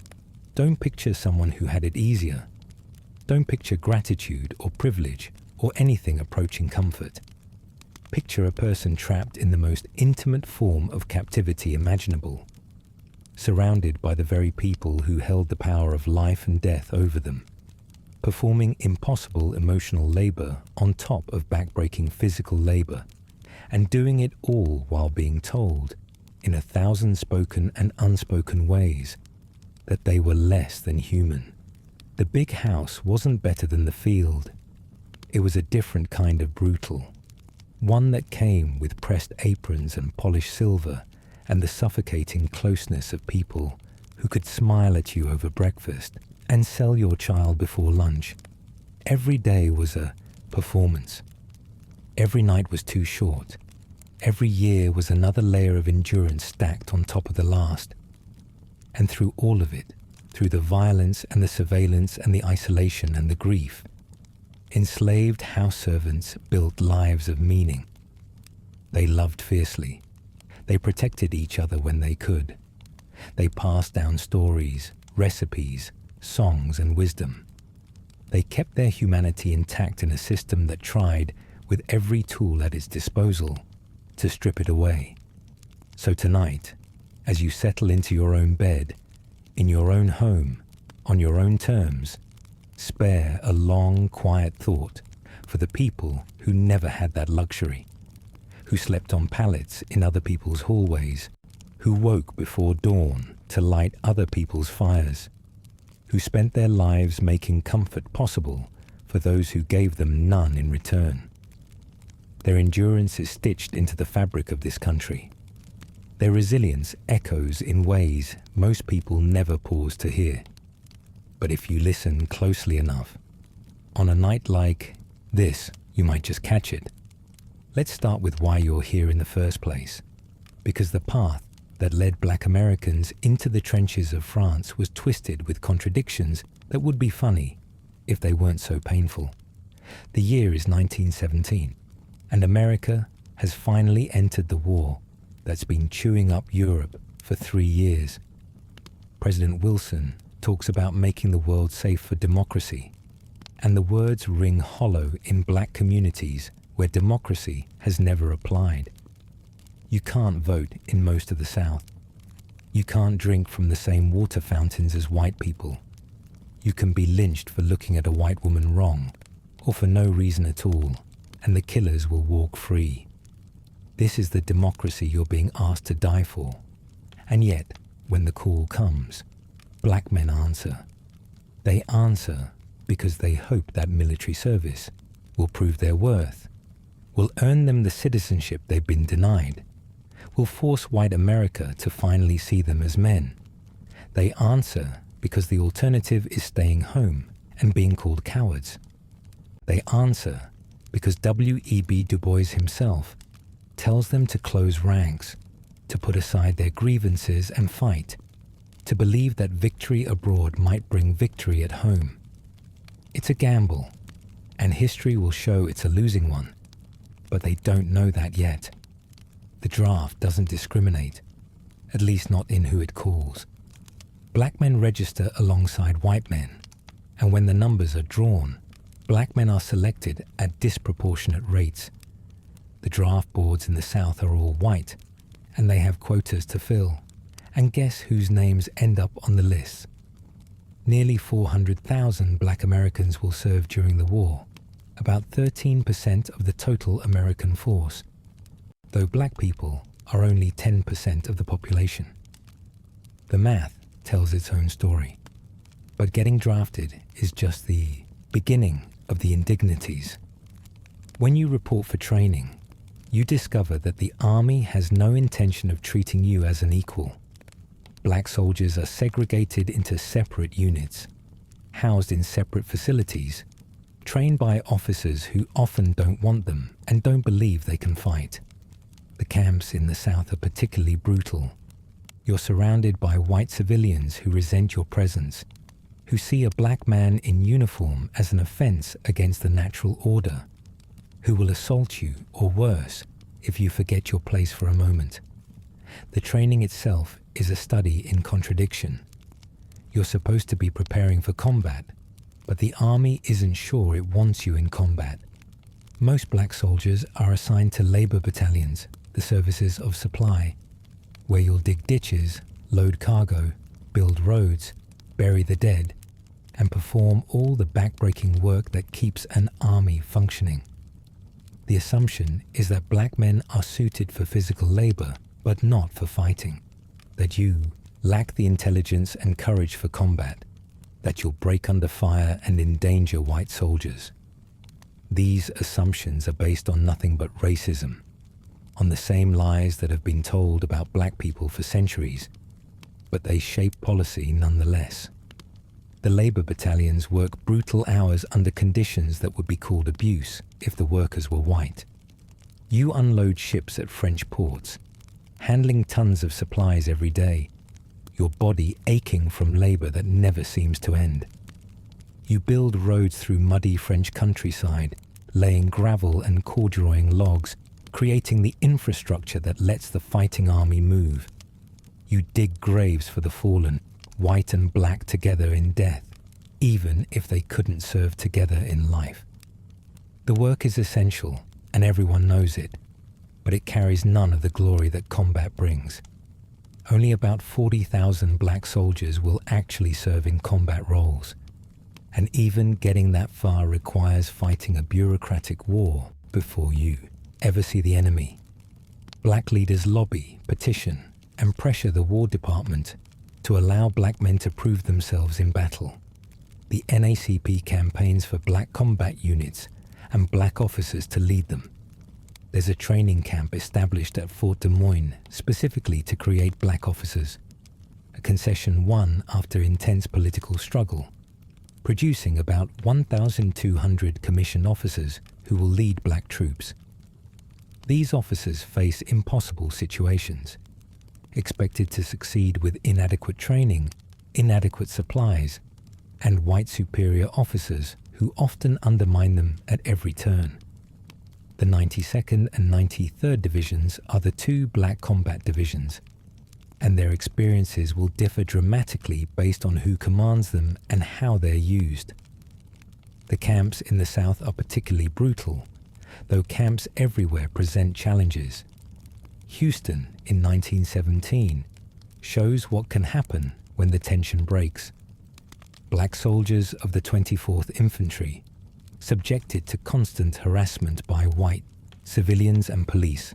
don't picture someone who had it easier. Don't picture gratitude or privilege or anything approaching comfort. Picture a person trapped in the most intimate form of captivity imaginable, surrounded by the very people who held the power of life and death over them, performing impossible emotional labor on top of backbreaking physical labor, and doing it all while being told, in 1,000 spoken and unspoken ways, that they were less than human. The big house wasn't better than the field. It was a different kind of brutal, one that came with pressed aprons and polished silver and the suffocating closeness of people who could smile at you over breakfast and sell your child before lunch. Every day was a performance. Every night was too short. Every year was another layer of endurance stacked on top of the last. And through all of it, through the violence and the surveillance and the isolation and the grief, enslaved house servants built lives of meaning. They loved fiercely. They protected each other when they could. They passed down stories, recipes, songs, and wisdom. They kept their humanity intact in a system that tried, with every tool at its disposal, to strip it away. So tonight, as you settle into your own bed, in your own home, on your own terms, spare a long, quiet thought for the people who never had that luxury, who slept on pallets in other people's hallways, who woke before dawn to light other people's fires, who spent their lives making comfort possible for those who gave them none in return. Their endurance is stitched into the fabric of this country. Their resilience echoes in ways most people never pause to hear. But if you listen closely enough, on a night like this, you might just catch it. Let's start with why you're here in the first place. Because the path that led Black Americans into the trenches of France was twisted with contradictions that would be funny if they weren't so painful. The year is 1917, and America has finally entered the war that's been chewing up Europe for 3 years. President Wilson talks about making the world safe for democracy, and the words ring hollow in black communities where democracy has never applied. You can't vote in most of the South. You can't drink from the same water fountains as white people. You can be lynched for looking at a white woman wrong, or for no reason at all, and the killers will walk free. This is the democracy you're being asked to die for. And yet, when the call comes, black men answer. They answer because they hope that military service will prove their worth, will earn them the citizenship they've been denied, will force white America to finally see them as men. They answer because the alternative is staying home and being called cowards. They answer because W.E.B. Du Bois himself tells them to close ranks, to put aside their grievances and fight, to believe that victory abroad might bring victory at home. It's a gamble, and history will show it's a losing one, but they don't know that yet. The draft doesn't discriminate, at least not in who it calls. Black men register alongside white men, and when the numbers are drawn, black men are selected at disproportionate rates. The draft boards in the South are all white, and they have quotas to fill. And guess whose names end up on the list? Nearly 400,000 black Americans will serve during the war, about 13% of the total American force, though black people are only 10% of the population. The math tells its own story, but getting drafted is just the beginning of the indignities. When you report for training, you discover that the army has no intention of treating you as an equal. Black soldiers are segregated into separate units, housed in separate facilities, trained by officers who often don't want them and don't believe they can fight. The camps in the South are particularly brutal. You're surrounded by white civilians who resent your presence, who see a black man in uniform as an offense against the natural order, who will assault you, or worse, if you forget your place for a moment. The training itself is a study in contradiction. You're supposed to be preparing for combat, but the army isn't sure it wants you in combat. Most black soldiers are assigned to labour battalions, the services of supply, where you'll dig ditches, load cargo, build roads, bury the dead, and perform all the back-breaking work that keeps an army functioning. The assumption is that black men are suited for physical labour, but not for fighting, that you lack the intelligence and courage for combat, that you'll break under fire and endanger white soldiers. These assumptions are based on nothing but racism, on the same lies that have been told about black people for centuries, but they shape policy nonetheless. The labour battalions work brutal hours under conditions that would be called abuse if the workers were white. You unload ships at French ports, handling tons of supplies every day, your body aching from labour that never seems to end. You build roads through muddy French countryside, laying gravel and corduroying logs, creating the infrastructure that lets the fighting army move. You dig graves for the fallen, white and black together in death, even if they couldn't serve together in life. The work is essential, and everyone knows it, but it carries none of the glory that combat brings. Only about 40,000 black soldiers will actually serve in combat roles. And even getting that far requires fighting a bureaucratic war before you ever see the enemy. Black leaders lobby, petition, and pressure the War Department to allow black men to prove themselves in battle. The NACP campaigns for black combat units and black officers to lead them. There's a training camp established at Fort Des Moines specifically to create black officers, a concession won after intense political struggle, producing about 1,200 commissioned officers who will lead black troops. These officers face impossible situations, expected to succeed with inadequate training, inadequate supplies, and white superior officers who often undermine them at every turn. The 92nd and 93rd Divisions are the two black combat divisions, and their experiences will differ dramatically based on who commands them and how they're used. The camps in the South are particularly brutal, though camps everywhere present challenges. Houston in 1917 shows what can happen when the tension breaks. Black soldiers of the 24th Infantry, subjected to constant harassment by white civilians and police,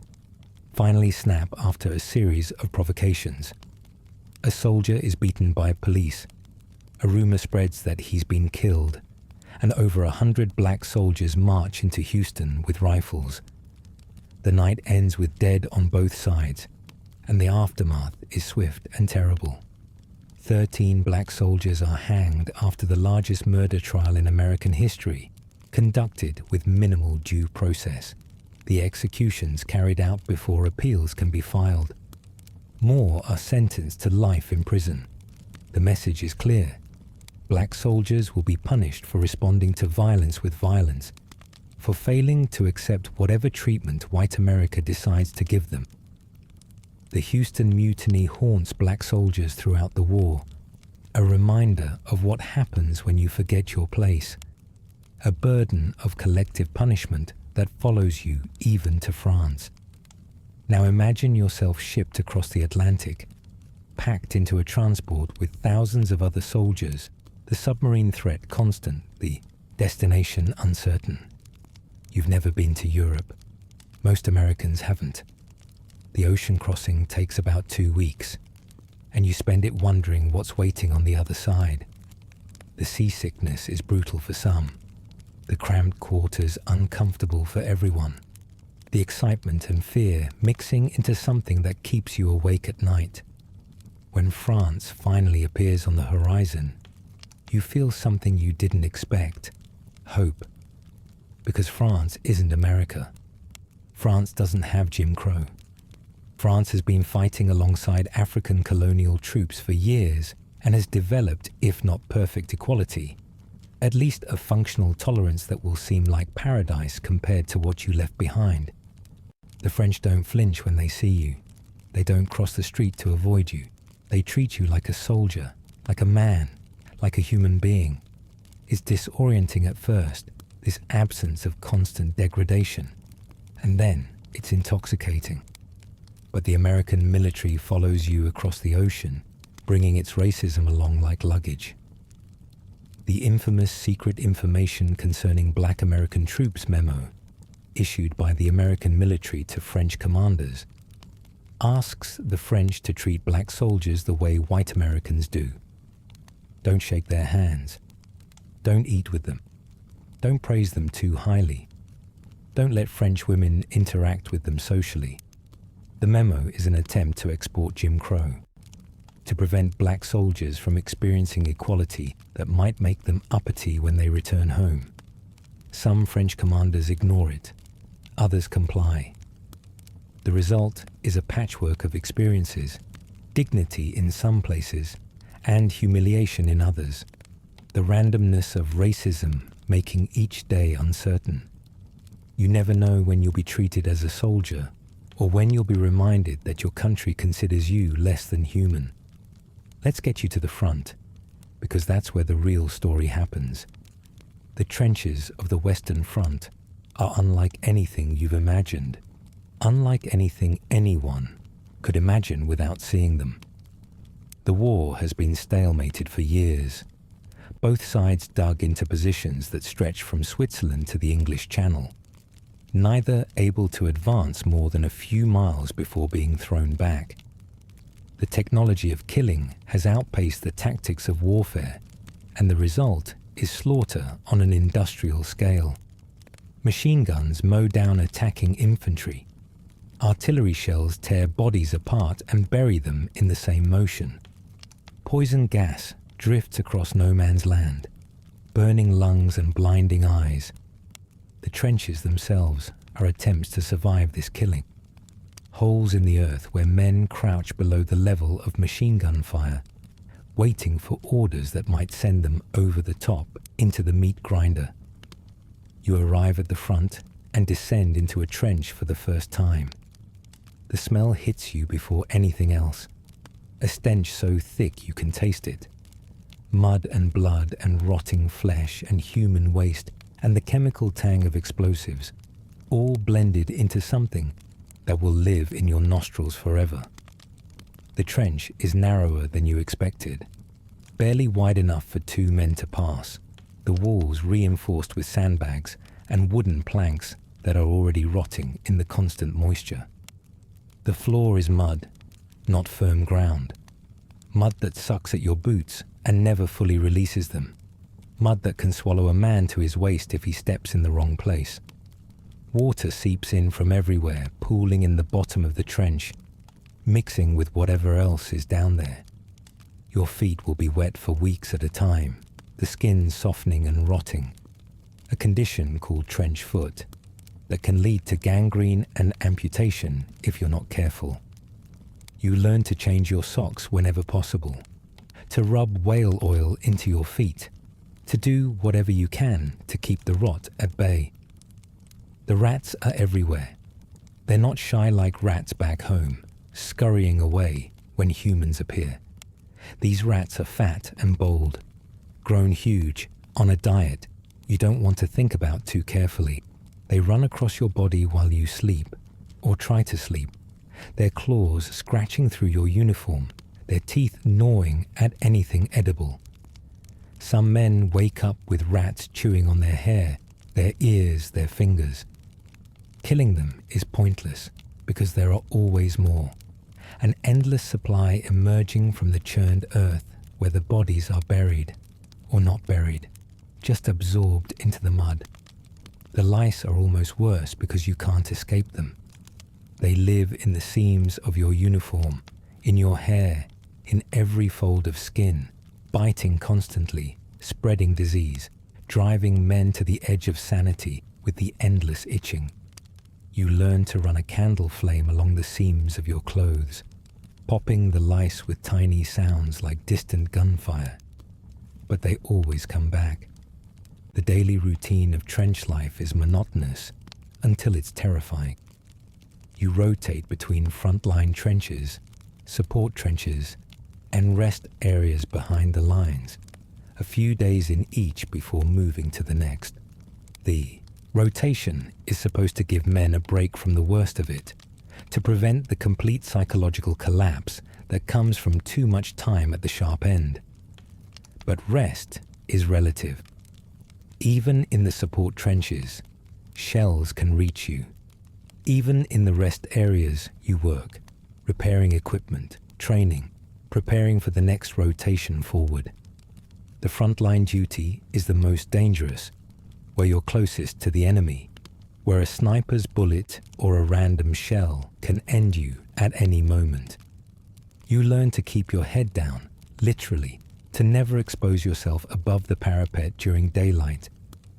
finally snap after a series of provocations. A soldier is beaten by police. A rumor spreads that he's been killed, and over 100 black soldiers march into Houston with rifles. The night ends with dead on both sides, and the aftermath is swift and terrible. 13 black soldiers are hanged after the largest murder trial in American history, conducted with minimal due process. The executions carried out before appeals can be filed. More are sentenced to life in prison. The message is clear. Black soldiers will be punished for responding to violence with violence, for failing to accept whatever treatment white America decides to give them. The Houston Mutiny haunts black soldiers throughout the war, a reminder of what happens when you forget your place, a burden of collective punishment that follows you even to France. Now imagine yourself shipped across the Atlantic, packed into a transport with thousands of other soldiers, the submarine threat constant, the destination uncertain. You've never been to Europe. Most Americans haven't. The ocean crossing takes about 2 weeks, and you spend it wondering what's waiting on the other side. The seasickness is brutal for some, the cramped quarters uncomfortable for everyone, the excitement and fear mixing into something that keeps you awake at night. When France finally appears on the horizon, you feel something you didn't expect: hope. Because France isn't America. France doesn't have Jim Crow. France has been fighting alongside African colonial troops for years and has developed, if not perfect equality, at least a functional tolerance that will seem like paradise compared to what you left behind. The French don't flinch when they see you. They don't cross the street to avoid you. They treat you like a soldier, like a man, like a human being. It's disorienting at first, this absence of constant degradation. And then it's intoxicating. But the American military follows you across the ocean, bringing its racism along like luggage. The infamous secret information concerning Black American troops memo, issued by the American military to French commanders, asks the French to treat black soldiers the way white Americans do. Don't shake their hands. Don't eat with them. Don't praise them too highly. Don't let French women interact with them socially. The memo is an attempt to export Jim Crow, to prevent black soldiers from experiencing equality that might make them uppity when they return home. Some French commanders ignore it. Others comply. The result is a patchwork of experiences, dignity in some places, and humiliation in others. The randomness of racism making each day uncertain. You never know when you'll be treated as a soldier, or when you'll be reminded that your country considers you less than human. Let's get you to the front, because that's where the real story happens. The trenches of the Western Front are unlike anything you've imagined, unlike anything anyone could imagine without seeing them. The war has been stalemated for years. Both sides dug into positions that stretch from Switzerland to the English Channel, neither able to advance more than a few miles before being thrown back. The technology of killing has outpaced the tactics of warfare, and the result is slaughter on an industrial scale. Machine guns mow down attacking infantry. Artillery shells tear bodies apart and bury them in the same motion. Poison gas drifts across no man's land, burning lungs and blinding eyes. The trenches themselves are attempts to survive this killing. Holes in the earth where men crouch below the level of machine gun fire, waiting for orders that might send them over the top into the meat grinder. You arrive at the front and descend into a trench for the first time. The smell hits you before anything else, a stench so thick you can taste it. Mud and blood and rotting flesh and human waste and the chemical tang of explosives, all blended into something that will live in your nostrils forever. The trench is narrower than you expected, barely wide enough for two men to pass, the walls reinforced with sandbags and wooden planks that are already rotting in the constant moisture. The floor is mud, not firm ground. Mud that sucks at your boots and never fully releases them. Mud that can swallow a man to his waist if he steps in the wrong place. Water seeps in from everywhere, pooling in the bottom of the trench, mixing with whatever else is down there. Your feet will be wet for weeks at a time, the skin softening and rotting, a condition called trench foot that can lead to gangrene and amputation if you're not careful. You learn to change your socks whenever possible, to rub whale oil into your feet, to do whatever you can to keep the rot at bay. The rats are everywhere. They're not shy like rats back home, scurrying away when humans appear. These rats are fat and bold, grown huge, on a diet you don't want to think about too carefully. They run across your body while you sleep, or try to sleep, their claws scratching through your uniform, their teeth gnawing at anything edible. Some men wake up with rats chewing on their hair, their ears, their fingers. Killing them is pointless because there are always more, an endless supply emerging from the churned earth where the bodies are buried, or not buried, just absorbed into the mud. The lice are almost worse because you can't escape them. They live in the seams of your uniform, in your hair, in every fold of skin, biting constantly, spreading disease, driving men to the edge of sanity with the endless itching. You learn to run a candle flame along the seams of your clothes, popping the lice with tiny sounds like distant gunfire. But they always come back. The daily routine of trench life is monotonous until it's terrifying. You rotate between frontline trenches, support trenches, and rest areas behind the lines, a few days in each before moving to the next. The rotation is supposed to give men a break from the worst of it, to prevent the complete psychological collapse that comes from too much time at the sharp end. But rest is relative. Even in the support trenches, shells can reach you. Even in the rest areas you work, repairing equipment, training, preparing for the next rotation forward. The frontline duty is the most dangerous, where you're closest to the enemy, where a sniper's bullet or a random shell can end you at any moment. You learn to keep your head down, literally, to never expose yourself above the parapet during daylight,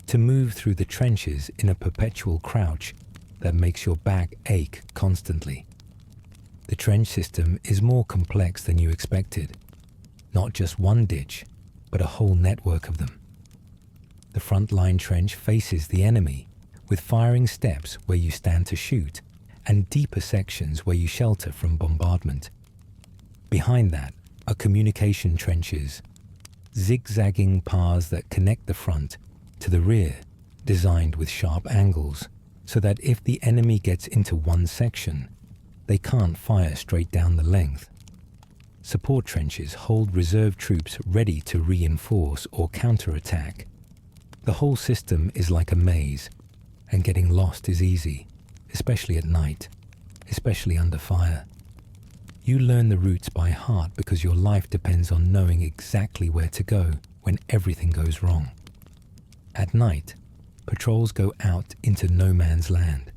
to move through the trenches in a perpetual crouch that makes your back ache constantly. The trench system is more complex than you expected. Not just one ditch, but a whole network of them. The front-line trench faces the enemy, with firing steps where you stand to shoot, and deeper sections where you shelter from bombardment. Behind that are communication trenches, zigzagging paths that connect the front to the rear, designed with sharp angles, so that if the enemy gets into one section, they can't fire straight down the length. Support trenches hold reserve troops ready to reinforce or counterattack. The whole system is like a maze, and getting lost is easy, especially at night, especially under fire. You learn the routes by heart because your life depends on knowing exactly where to go when everything goes wrong. At night, patrols go out into no man's land,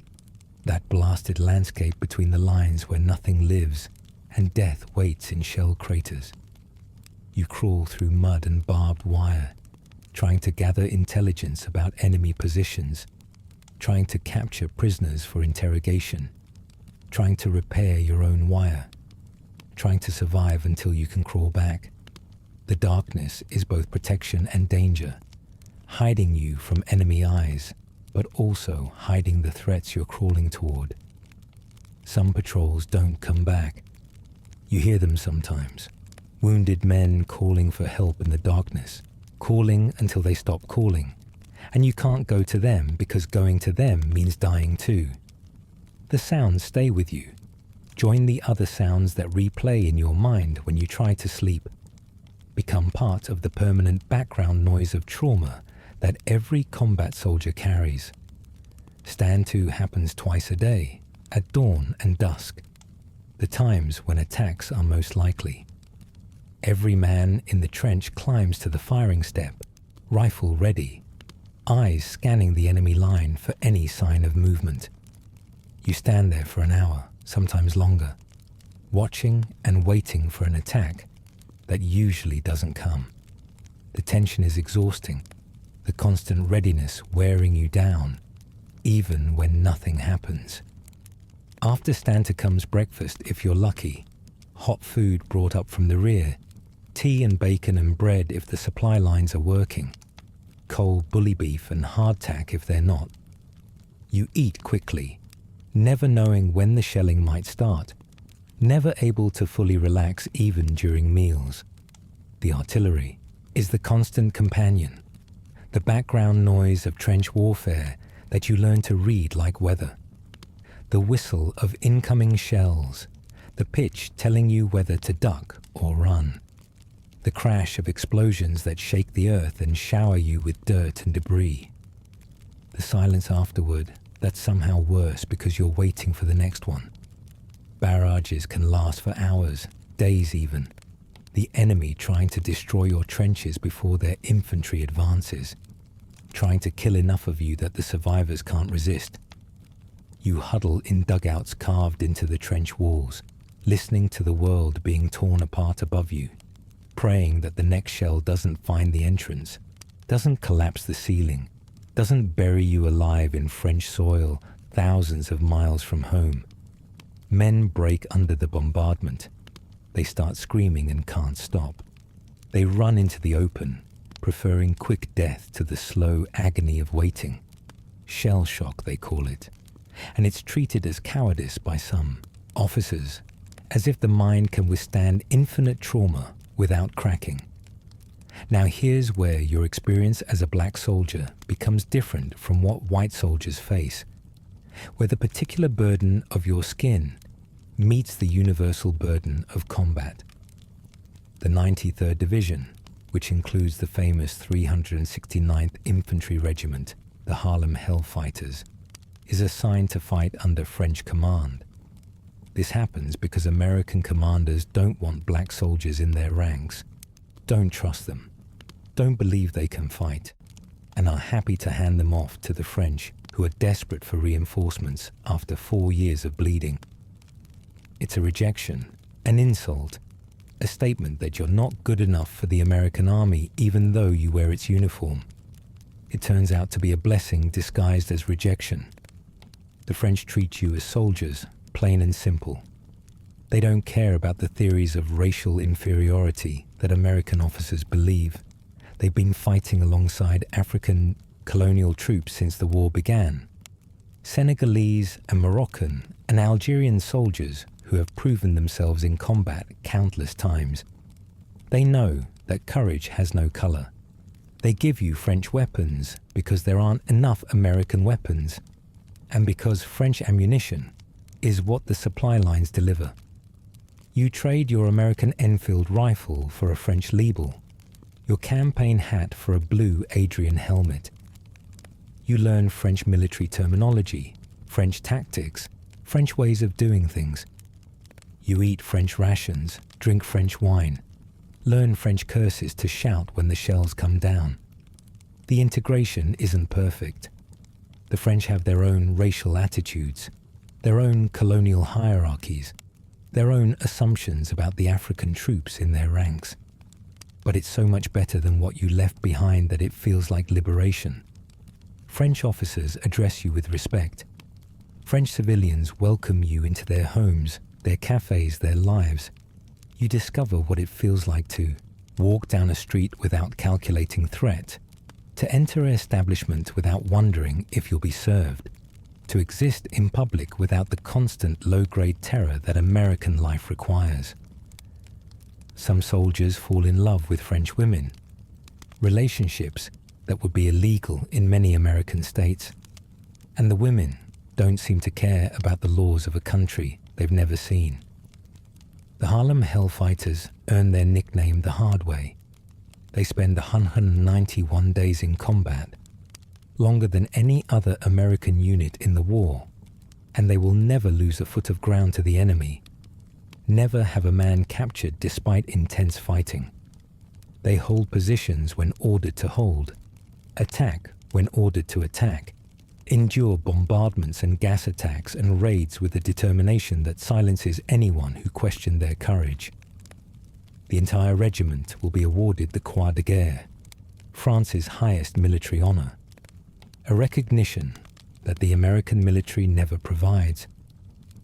that blasted landscape between the lines where nothing lives and death waits in shell craters. You crawl through mud and barbed wire, trying to gather intelligence about enemy positions, trying to capture prisoners for interrogation, trying to repair your own wire, trying to survive until you can crawl back. The darkness is both protection and danger, hiding you from enemy eyes, but also hiding the threats you're crawling toward. Some patrols don't come back. You hear them sometimes, wounded men calling for help in the darkness, calling until they stop calling, and you can't go to them because going to them means dying too. The sounds stay with you. Join the other sounds that replay in your mind when you try to sleep. Become part of the permanent background noise of trauma that every combat soldier carries. Stand to happens twice a day, at dawn and dusk, the times when attacks are most likely. Every man in the trench climbs to the firing step, rifle ready, eyes scanning the enemy line for any sign of movement. You stand there for an hour, sometimes longer, watching and waiting for an attack that usually doesn't come. The tension is exhausting, the constant readiness wearing you down, even when nothing happens. After stand to comes breakfast if you're lucky, hot food brought up from the rear, tea and bacon and bread if the supply lines are working, cold bully beef and hardtack if they're not. You eat quickly, never knowing when the shelling might start, never able to fully relax even during meals. The artillery is the constant companion, the background noise of trench warfare that you learn to read like weather. The whistle of incoming shells, the pitch telling you whether to duck or run. The crash of explosions that shake the earth and shower you with dirt and debris. The silence afterward that's somehow worse because you're waiting for the next one. Barrages can last for hours, days even. The enemy trying to destroy your trenches before their infantry advances, trying to kill enough of you that the survivors can't resist. You huddle in dugouts carved into the trench walls, listening to the world being torn apart above you, praying that the next shell doesn't find the entrance, doesn't collapse the ceiling, doesn't bury you alive in French soil thousands of miles from home. Men break under the bombardment. They start screaming and can't stop. They run into the open, preferring quick death to the slow agony of waiting. Shell shock, they call it. And it's treated as cowardice by some officers, as if the mind can withstand infinite trauma without cracking. Now here's where your experience as a black soldier becomes different from what white soldiers face, where the particular burden of your skin meets the universal burden of combat. The 93rd Division, which includes the famous 369th Infantry Regiment, the Harlem Hellfighters, is assigned to fight under French command. This happens because American commanders don't want black soldiers in their ranks, don't trust them, don't believe they can fight, and are happy to hand them off to the French, who are desperate for reinforcements after 4 years of bleeding. It's a rejection, an insult, a statement that you're not good enough for the American army even though you wear its uniform. It turns out to be a blessing disguised as rejection. The French treat you as soldiers, plain and simple. They don't care about the theories of racial inferiority that American officers believe. They've been fighting alongside African colonial troops since the war began. Senegalese and Moroccan and Algerian soldiers who have proven themselves in combat countless times. They know that courage has no color. They give you French weapons because there aren't enough American weapons, and because French ammunition is what the supply lines deliver. You trade your American Enfield rifle for a French Liebel, your campaign hat for a blue Adrian helmet. You learn French military terminology, French tactics, French ways of doing things. You eat French rations, drink French wine, learn French curses to shout when the shells come down. The integration isn't perfect. The French have their own racial attitudes, their own colonial hierarchies, their own assumptions about the African troops in their ranks. But it's so much better than what you left behind that it feels like liberation. French officers address you with respect. French civilians welcome you into their homes, their cafes, their lives. You discover what it feels like to walk down a street without calculating threat, to enter an establishment without wondering if you'll be served, to exist in public without the constant low-grade terror that American life requires. Some soldiers fall in love with French women, relationships that would be illegal in many American states, and the women don't seem to care about the laws of a country they've never seen. The Harlem Hellfighters earn their nickname the hard way. They spend 191 days in combat, longer than any other American unit in the war, and they will never lose a foot of ground to the enemy, never have a man captured despite intense fighting. They hold positions when ordered to hold, attack when ordered to attack, endure bombardments and gas attacks and raids with a determination that silences anyone who questioned their courage. The entire regiment will be awarded the Croix de Guerre, France's highest military honor, a recognition that the American military never provides.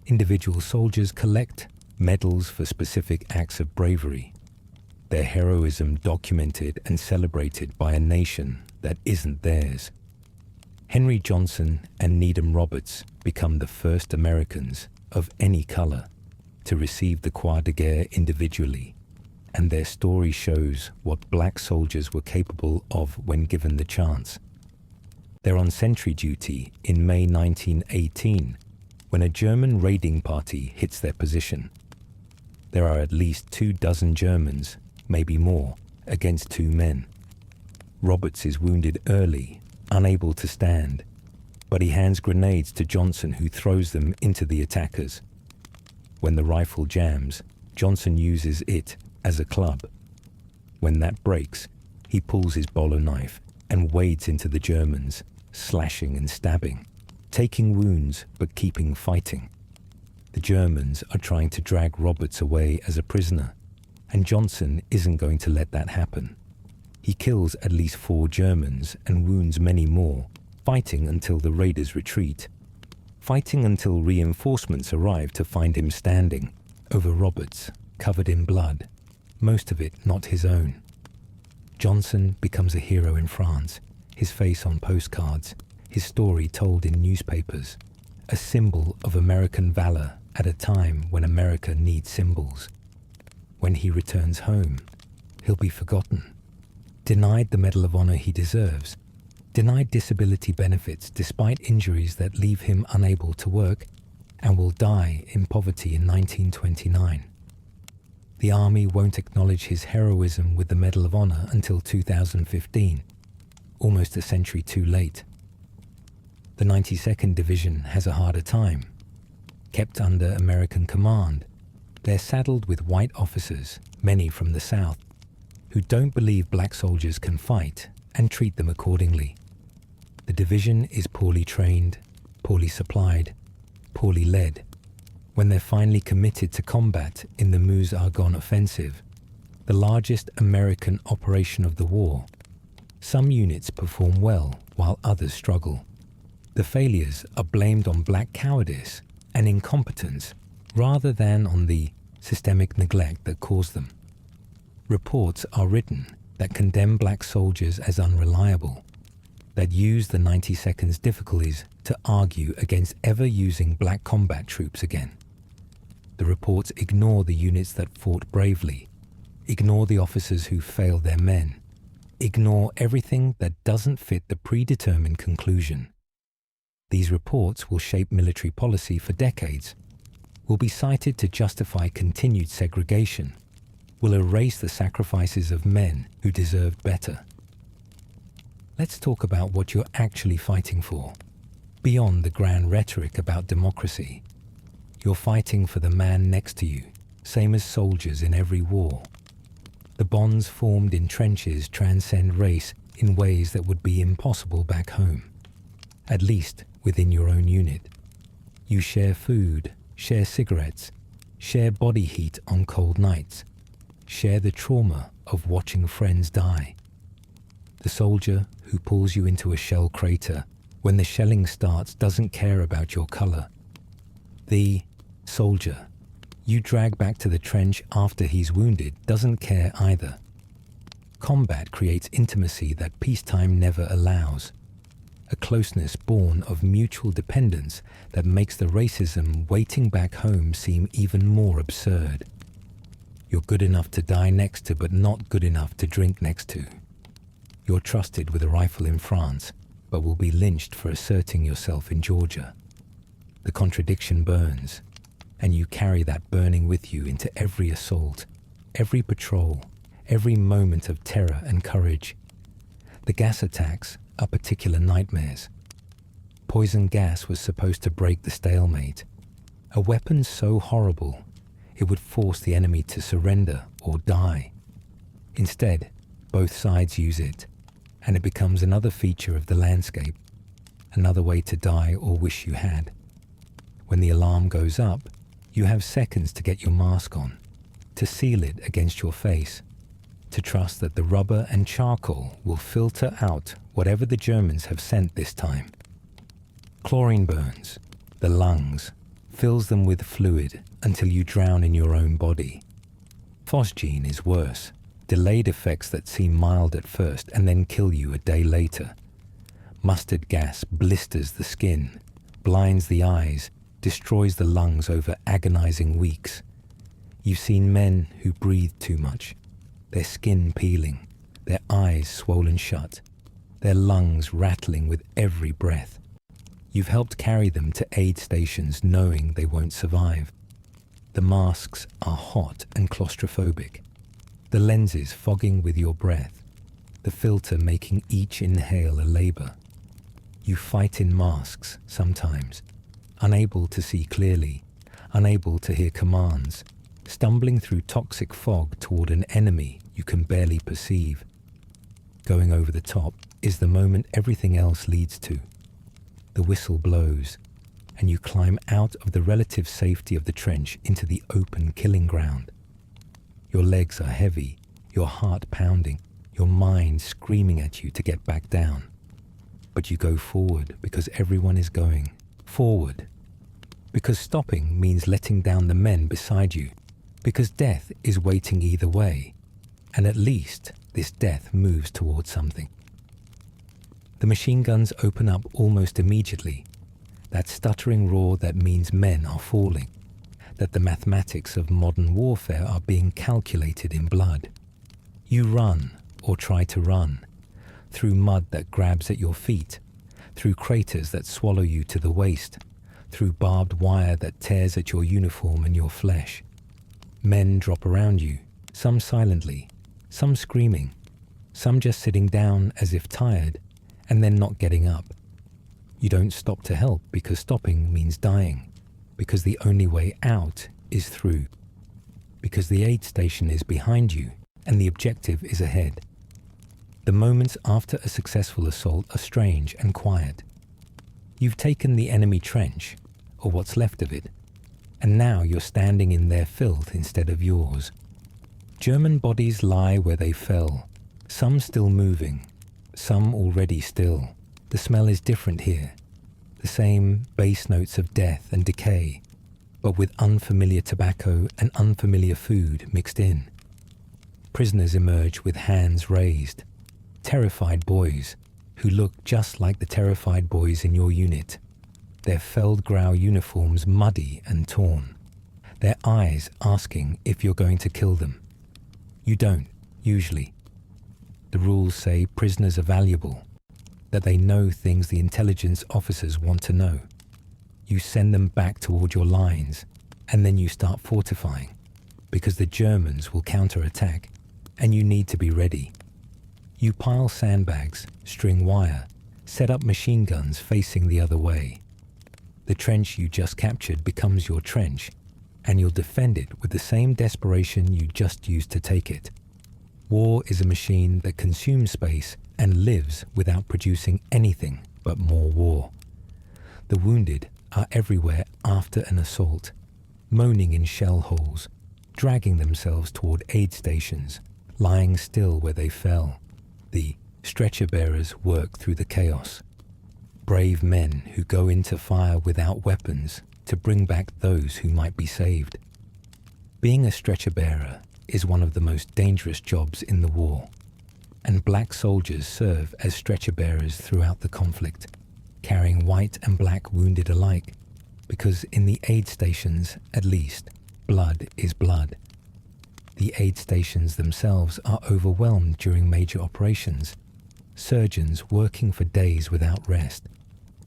Individual soldiers collect medals for specific acts of bravery, their heroism documented and celebrated by a nation that isn't theirs. Henry Johnson and Needham Roberts become the first Americans of any color to receive the Croix de Guerre individually, and their story shows what black soldiers were capable of when given the chance. They're on sentry duty in May 1918 when a German raiding party hits their position. There are at least 24 Germans, maybe more, against 2 men. Roberts is wounded early, unable to stand, but he hands grenades to Johnson, who throws them into the attackers. When the rifle jams, Johnson uses it as a club. When that breaks, he pulls his bolo knife and wades into the Germans, slashing and stabbing, taking wounds but keeping fighting. The Germans are trying to drag Roberts away as a prisoner, and Johnson isn't going to let that happen. He kills at least 4 Germans and wounds many more, fighting until the raiders retreat, fighting until reinforcements arrive to find him standing over Roberts, covered in blood, most of it not his own. Johnson becomes a hero in France, his face on postcards, his story told in newspapers, a symbol of American valor at a time when America needs symbols. When he returns home, he'll be forgotten. denied the Medal of Honor he deserves, denied disability benefits despite injuries that leave him unable to work, and will die in poverty in 1929. The Army won't acknowledge his heroism with the Medal of Honor until 2015, almost a century too late. The 92nd Division has a harder time. Kept under American command, they're saddled with white officers, many from the South, who don't believe black soldiers can fight and treat them accordingly. The division is poorly trained, poorly supplied, poorly led. When they're finally committed to combat in the Meuse-Argonne offensive, the largest American operation of the war, some units perform well while others struggle. The failures are blamed on black cowardice and incompetence rather than on the systemic neglect that caused them. Reports are written that condemn black soldiers as unreliable, that use the 92nd's difficulties to argue against ever using black combat troops again. The reports ignore the units that fought bravely, ignore the officers who failed their men, ignore everything that doesn't fit the predetermined conclusion. These reports will shape military policy for decades, will be cited to justify continued segregation, will erase the sacrifices of men who deserved better. Let's talk about what you're actually fighting for, beyond the grand rhetoric about democracy. You're fighting for the man next to you, same as soldiers in every war. The bonds formed in trenches transcend race in ways that would be impossible back home, at least within your own unit. You share food, share cigarettes, share body heat on cold nights, share the trauma of watching friends die. The soldier who pulls you into a shell crater when the shelling starts doesn't care about your color. The soldier you drag back to the trench after he's wounded doesn't care either. Combat creates intimacy that peacetime never allows, a closeness born of mutual dependence that makes the racism waiting back home seem even more absurd. You're good enough to die next to, but not good enough to drink next to. You're trusted with a rifle in France, but will be lynched for asserting yourself in Georgia. The contradiction burns, and you carry that burning with you into every assault, every patrol, every moment of terror and courage. The gas attacks are particular nightmares. Poison gas was supposed to break the stalemate, a weapon so horrible it would force the enemy to surrender or die. Instead, both sides use it, and it becomes another feature of the landscape, another way to die or wish you had. When the alarm goes up, you have seconds to get your mask on, to seal it against your face, to trust that the rubber and charcoal will filter out whatever the Germans have sent this time. Chlorine burns the lungs, fills them with fluid until you drown in your own body. Phosgene is worse, delayed effects that seem mild at first and then kill you a day later. Mustard gas blisters the skin, blinds the eyes, destroys the lungs over agonizing weeks. You've seen men who breathe too much, their skin peeling, their eyes swollen shut, their lungs rattling with every breath. You've helped carry them to aid stations knowing they won't survive. The masks are hot and claustrophobic, the lenses fogging with your breath, the filter making each inhale a labor. You fight in masks sometimes, unable to see clearly, unable to hear commands, stumbling through toxic fog toward an enemy you can barely perceive. Going over the top is the moment everything else leads to. The whistle blows, and you climb out of the relative safety of the trench into the open killing ground. Your legs are heavy, your heart pounding, your mind screaming at you to get back down. But you go forward because everyone is going forward. Because stopping means letting down the men beside you. Because death is waiting either way. And at least this death moves towards something. The machine guns open up almost immediately. That stuttering roar that means men are falling. That the mathematics of modern warfare are being calculated in blood. You run, or try to run, through mud that grabs at your feet, through craters that swallow you to the waist, through barbed wire that tears at your uniform and your flesh. Men drop around you, some silently, some screaming, some just sitting down as if tired, and then not getting up. You don't stop to help because stopping means dying, because the only way out is through, because the aid station is behind you and the objective is ahead. The moments after a successful assault are strange and quiet. You've taken the enemy trench, or what's left of it, and now you're standing in their filth instead of yours. German bodies lie where they fell, some still moving, some already still. The smell is different here, the same bass notes of death and decay, but with unfamiliar tobacco and unfamiliar food mixed in. Prisoners emerge with hands raised, terrified boys who look just like the terrified boys in your unit, their Feldgrau uniforms muddy and torn, their eyes asking if you're going to kill them. You don't, usually. The rules say prisoners are valuable, that they know things the intelligence officers want to know. You send them back toward your lines, and then you start fortifying, because the Germans will counterattack, and you need to be ready. You pile sandbags, string wire, set up machine guns facing the other way. The trench you just captured becomes your trench, and you'll defend it with the same desperation you just used to take it. War is a machine that consumes space and lives without producing anything but more war. The wounded are everywhere after an assault, moaning in shell holes, dragging themselves toward aid stations, lying still where they fell. The stretcher bearers work through the chaos. Brave men who go into fire without weapons to bring back those who might be saved. Being a stretcher bearer is one of the most dangerous jobs in the war, and black soldiers serve as stretcher bearers throughout the conflict, carrying white and black wounded alike, because in the aid stations, at least, blood is blood. The aid stations themselves are overwhelmed during major operations, surgeons working for days without rest,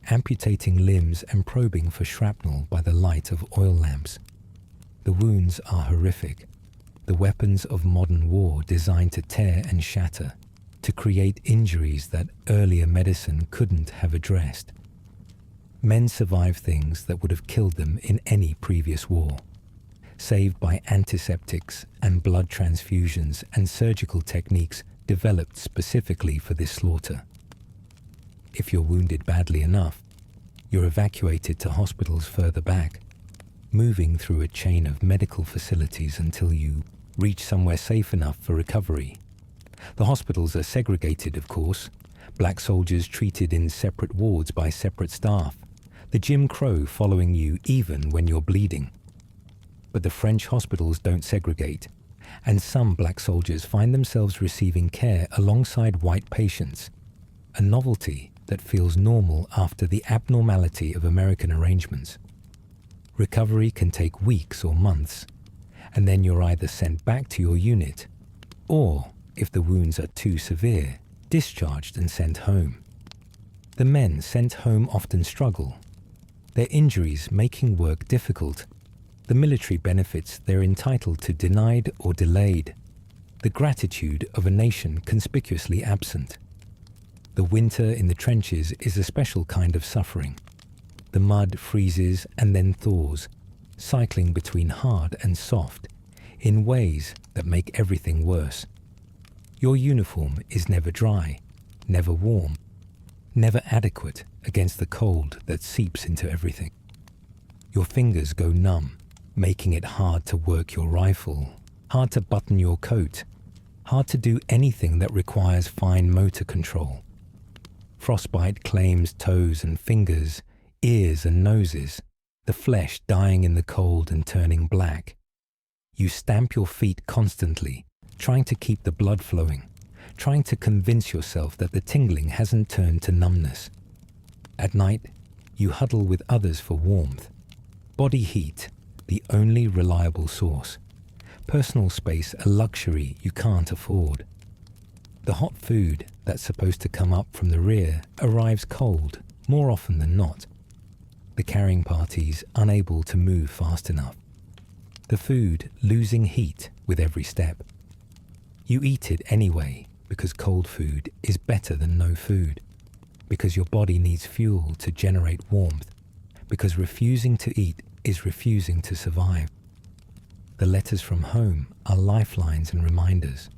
amputating limbs and probing for shrapnel by the light of oil lamps. The wounds are horrific, the weapons of modern war designed to tear and shatter, to create injuries that earlier medicine couldn't have addressed. Men survive things that would have killed them in any previous war, saved by antiseptics and blood transfusions and surgical techniques developed specifically for this slaughter. If you're wounded badly enough, you're evacuated to hospitals further back, moving through a chain of medical facilities until you reach somewhere safe enough for recovery. The hospitals are segregated, of course, black soldiers treated in separate wards by separate staff, the Jim Crow following you even when you're bleeding. But the French hospitals don't segregate, and some black soldiers find themselves receiving care alongside white patients, a novelty that feels normal after the abnormality of American arrangements. Recovery can take weeks or months, and then you're either sent back to your unit, or, if the wounds are too severe, discharged and sent home. The men sent home often struggle, their injuries making work difficult, the military benefits they're entitled to denied or delayed, the gratitude of a nation conspicuously absent. The winter in the trenches is a special kind of suffering. The mud freezes and then thaws, cycling between hard and soft, in ways that make everything worse. Your uniform is never dry, never warm, never adequate against the cold that seeps into everything. Your fingers go numb, making it hard to work your rifle, hard to button your coat, hard to do anything that requires fine motor control. Frostbite claims toes and fingers, ears and noses, the flesh dying in the cold and turning black. You stamp your feet constantly, trying to keep the blood flowing, trying to convince yourself that the tingling hasn't turned to numbness. At night, you huddle with others for warmth. Body heat, the only reliable source. Personal space, a luxury you can't afford. The hot food that's supposed to come up from the rear arrives cold, more often than not. The carrying parties unable to move fast enough. The food losing heat with every step. You eat it anyway because cold food is better than no food, because your body needs fuel to generate warmth, because refusing to eat is refusing to survive. The letters from home are lifelines and reminders.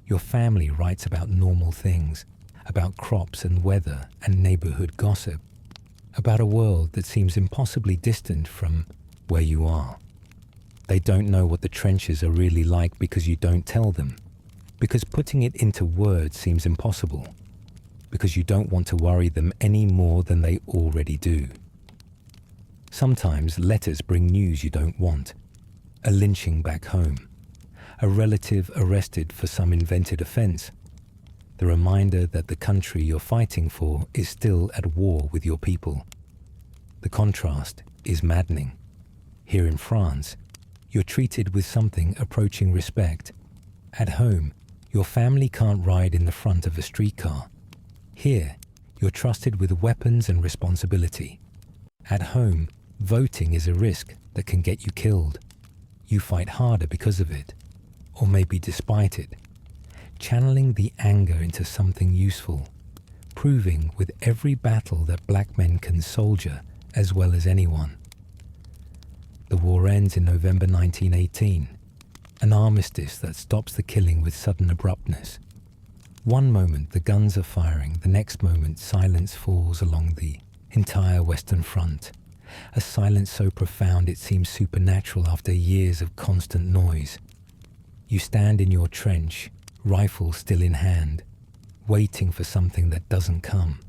Your family writes about normal things, about crops and weather and neighborhood gossip, about a world that seems impossibly distant from where you are. They don't know what the trenches are really like because you don't tell them, because putting it into words seems impossible, because you don't want to worry them any more than they already do. Sometimes letters bring news you don't want. A lynching back home. A relative arrested for some invented offense. The reminder that the country you're fighting for is still at war with your people. The contrast is maddening. Here in France, you're treated with something approaching respect. At home, your family can't ride in the front of a streetcar. Here, you're trusted with weapons and responsibility. At home, voting is a risk that can get you killed. You fight harder because of it, or maybe despite it, channeling the anger into something useful, proving with every battle that black men can soldier as well as anyone. The war ends in November 1918, an armistice that stops the killing with sudden abruptness. One moment the guns are firing, the next moment silence falls along the entire Western Front, a silence so profound it seems supernatural after years of constant noise. You stand in your trench, rifle still in hand, waiting for something that doesn't come.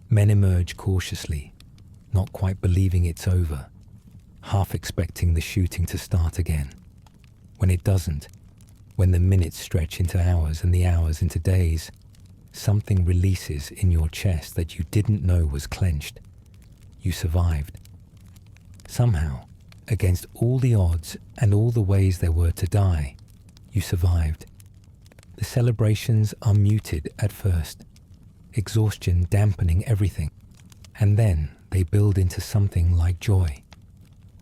Men emerge cautiously, not quite believing it's over, half expecting the shooting to start again. When it doesn't, when the minutes stretch into hours and the hours into days, something releases in your chest that you didn't know was clenched. You survived. Somehow, against all the odds and all the ways there were to die, you survived. The celebrations are muted at first, exhaustion dampening everything, and then they build into something like joy.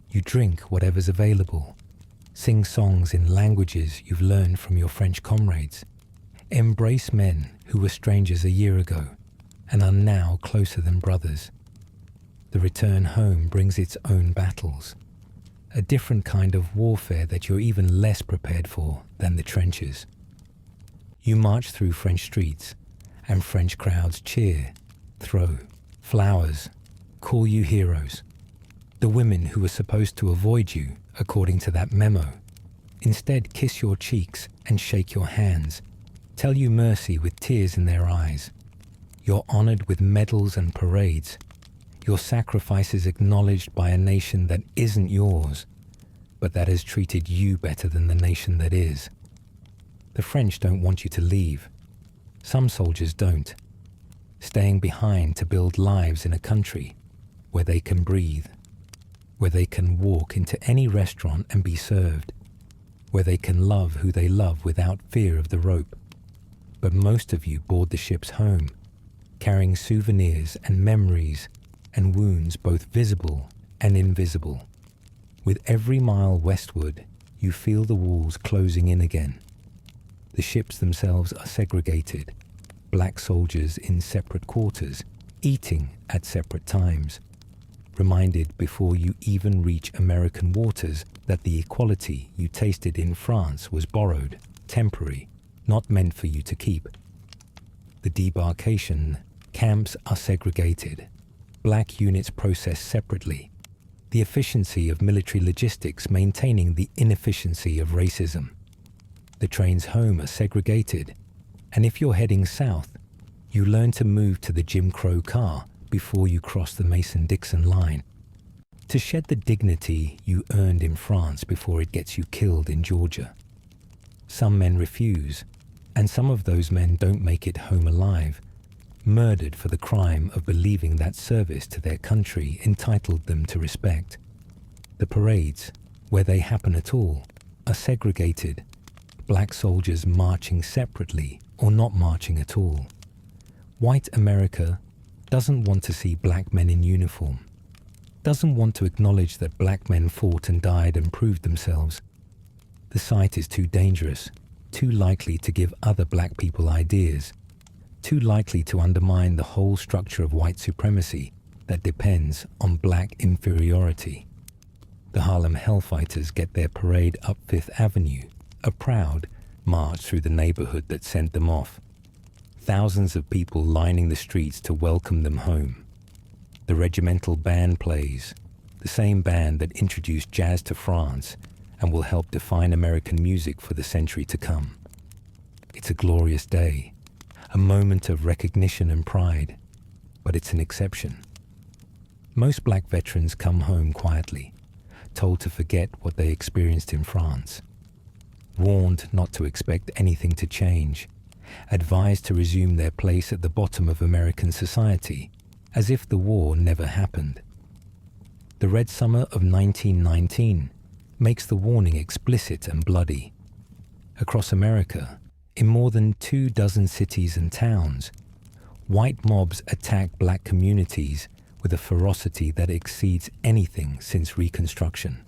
You drink whatever's available, sing songs in languages you've learned from your French comrades, embrace men who were strangers a year ago and are now closer than brothers. The return home brings its own battles, a different kind of warfare that you're even less prepared for than the trenches. You march through French streets, and French crowds cheer, throw flowers, call you heroes. The women who were supposed to avoid you, according to that memo, instead kiss your cheeks and shake your hands, tell you mercy with tears in their eyes. You're honored with medals and parades, your sacrifices acknowledged by a nation that isn't yours, but that has treated you better than the nation that is. The French don't want you to leave. Some soldiers don't, staying behind to build lives in a country where they can breathe, where they can walk into any restaurant and be served, where they can love who they love without fear of the rope. But most of you board the ships home, carrying souvenirs and memories and wounds both visible and invisible. With every mile westward, you feel the walls closing in again. The ships themselves are segregated, black soldiers in separate quarters, eating at separate times, reminded before you even reach American waters that the equality you tasted in France was borrowed, temporary, not meant for you to keep. The debarkation camps are segregated, black units processed separately, the efficiency of military logistics maintaining the inefficiency of racism. The trains home are segregated, and if you're heading south, you learn to move to the Jim Crow car before you cross the Mason-Dixon line, to shed the dignity you earned in France before it gets you killed in Georgia. Some men refuse, and some of those men don't make it home alive, murdered for the crime of believing that service to their country entitled them to respect. The parades, where they happen at all, are segregated, black soldiers marching separately or not marching at all. White America doesn't want to see black men in uniform, doesn't want to acknowledge that black men fought and died and proved themselves. The sight is too dangerous, too likely to give other black people ideas, too likely to undermine the whole structure of white supremacy that depends on black inferiority. The Harlem Hellfighters get their parade up Fifth Avenue, a proud march through the neighborhood that sent them off. Thousands of people lining the streets to welcome them home. The regimental band plays, the same band that introduced jazz to France and will help define American music for the century to come. It's a glorious day, a moment of recognition and pride, but it's an exception. Most black veterans come home quietly, told to forget what they experienced in France, warned not to expect anything to change, advised to resume their place at the bottom of American society, as if the war never happened. The Red Summer of 1919 makes the warning explicit and bloody. Across America, in more than 24 cities and towns, white mobs attack black communities with a ferocity that exceeds anything since Reconstruction.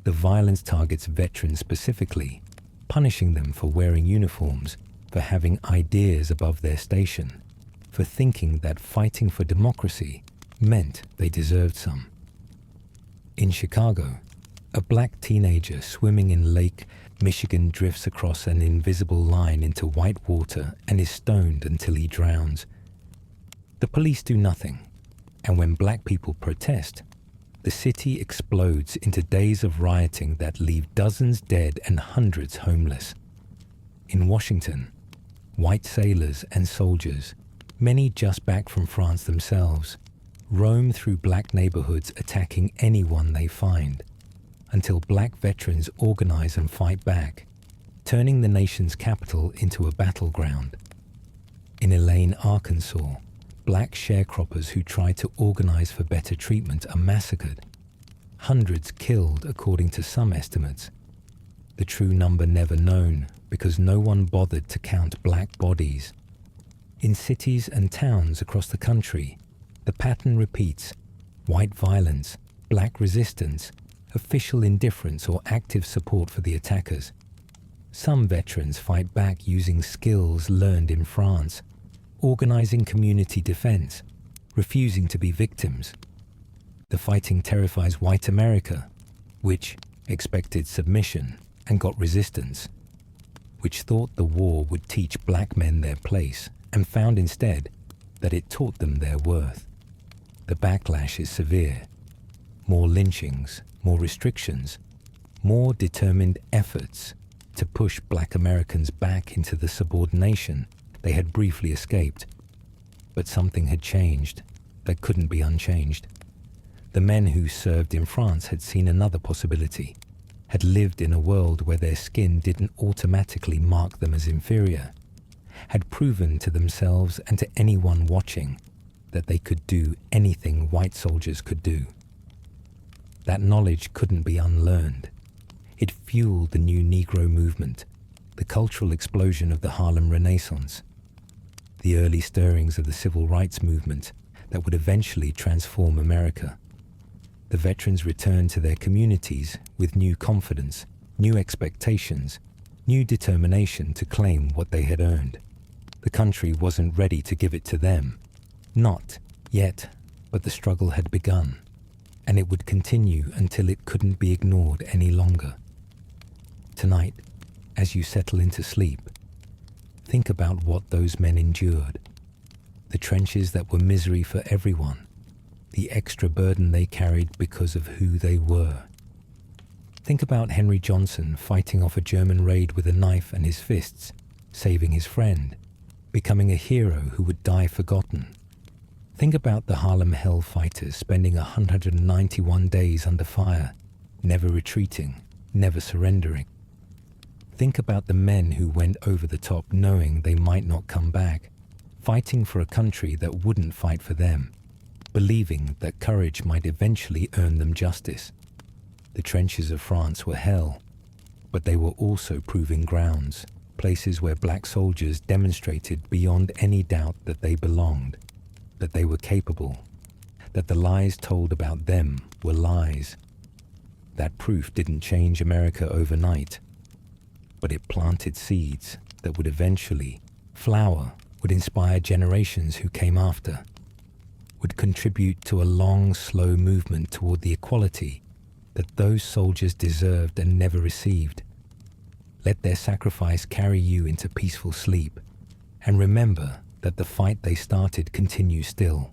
The violence targets veterans specifically, punishing them for wearing uniforms, for having ideas above their station, for thinking that fighting for democracy meant they deserved some. In Chicago, a black teenager swimming in Lake Michigan drifts across an invisible line into white water and is stoned until he drowns. The police do nothing, and when black people protest, the city explodes into days of rioting that leave dozens dead and hundreds homeless. In Washington, white sailors and soldiers, many just back from France themselves, roam through black neighborhoods attacking anyone they find, until black veterans organize and fight back, turning the nation's capital into a battleground. In Elaine, Arkansas, black sharecroppers who try to organize for better treatment are massacred. Hundreds killed according to some estimates. The true number never known because no one bothered to count black bodies. In cities and towns across the country, the pattern repeats: white violence, black resistance, official indifference or active support for the attackers. Some veterans fight back using skills learned in France, organizing community defense, refusing to be victims. The fighting terrifies white America, which expected submission and got resistance, which thought the war would teach black men their place and found instead that it taught them their worth. The backlash is severe. More lynchings, more restrictions, more determined efforts to push black Americans back into the subordination they had briefly escaped. But something had changed that couldn't be unchanged. The men who served in France had seen another possibility, had lived in a world where their skin didn't automatically mark them as inferior, had proven to themselves and to anyone watching that they could do anything white soldiers could do. That knowledge couldn't be unlearned. It fueled the new Negro movement, the cultural explosion of the Harlem Renaissance, the early stirrings of the civil rights movement that would eventually transform America. The veterans returned to their communities with new confidence, new expectations, new determination to claim what they had earned. The country wasn't ready to give it to them. Not yet, but the struggle had begun, and it would continue until it couldn't be ignored any longer. Tonight, as you settle into sleep, think about what those men endured. The trenches that were misery for everyone, the extra burden they carried because of who they were. Think about Henry Johnson fighting off a German raid with a knife and his fists, saving his friend, becoming a hero who would die forgotten. Think about the Harlem Hellfighters spending 191 days under fire, never retreating, never surrendering. Think about the men who went over the top knowing they might not come back, fighting for a country that wouldn't fight for them, believing that courage might eventually earn them justice. The trenches of France were hell. but they were also proving grounds, places where black soldiers demonstrated beyond any doubt that they belonged, that they were capable, that the lies told about them were lies. That proof didn't change America overnight, but it planted seeds that would eventually flower, would inspire generations who came after, would contribute to a long, slow movement toward the equality that those soldiers deserved and never received. Let their sacrifice carry you into peaceful sleep, and remember that the fight they started continues still.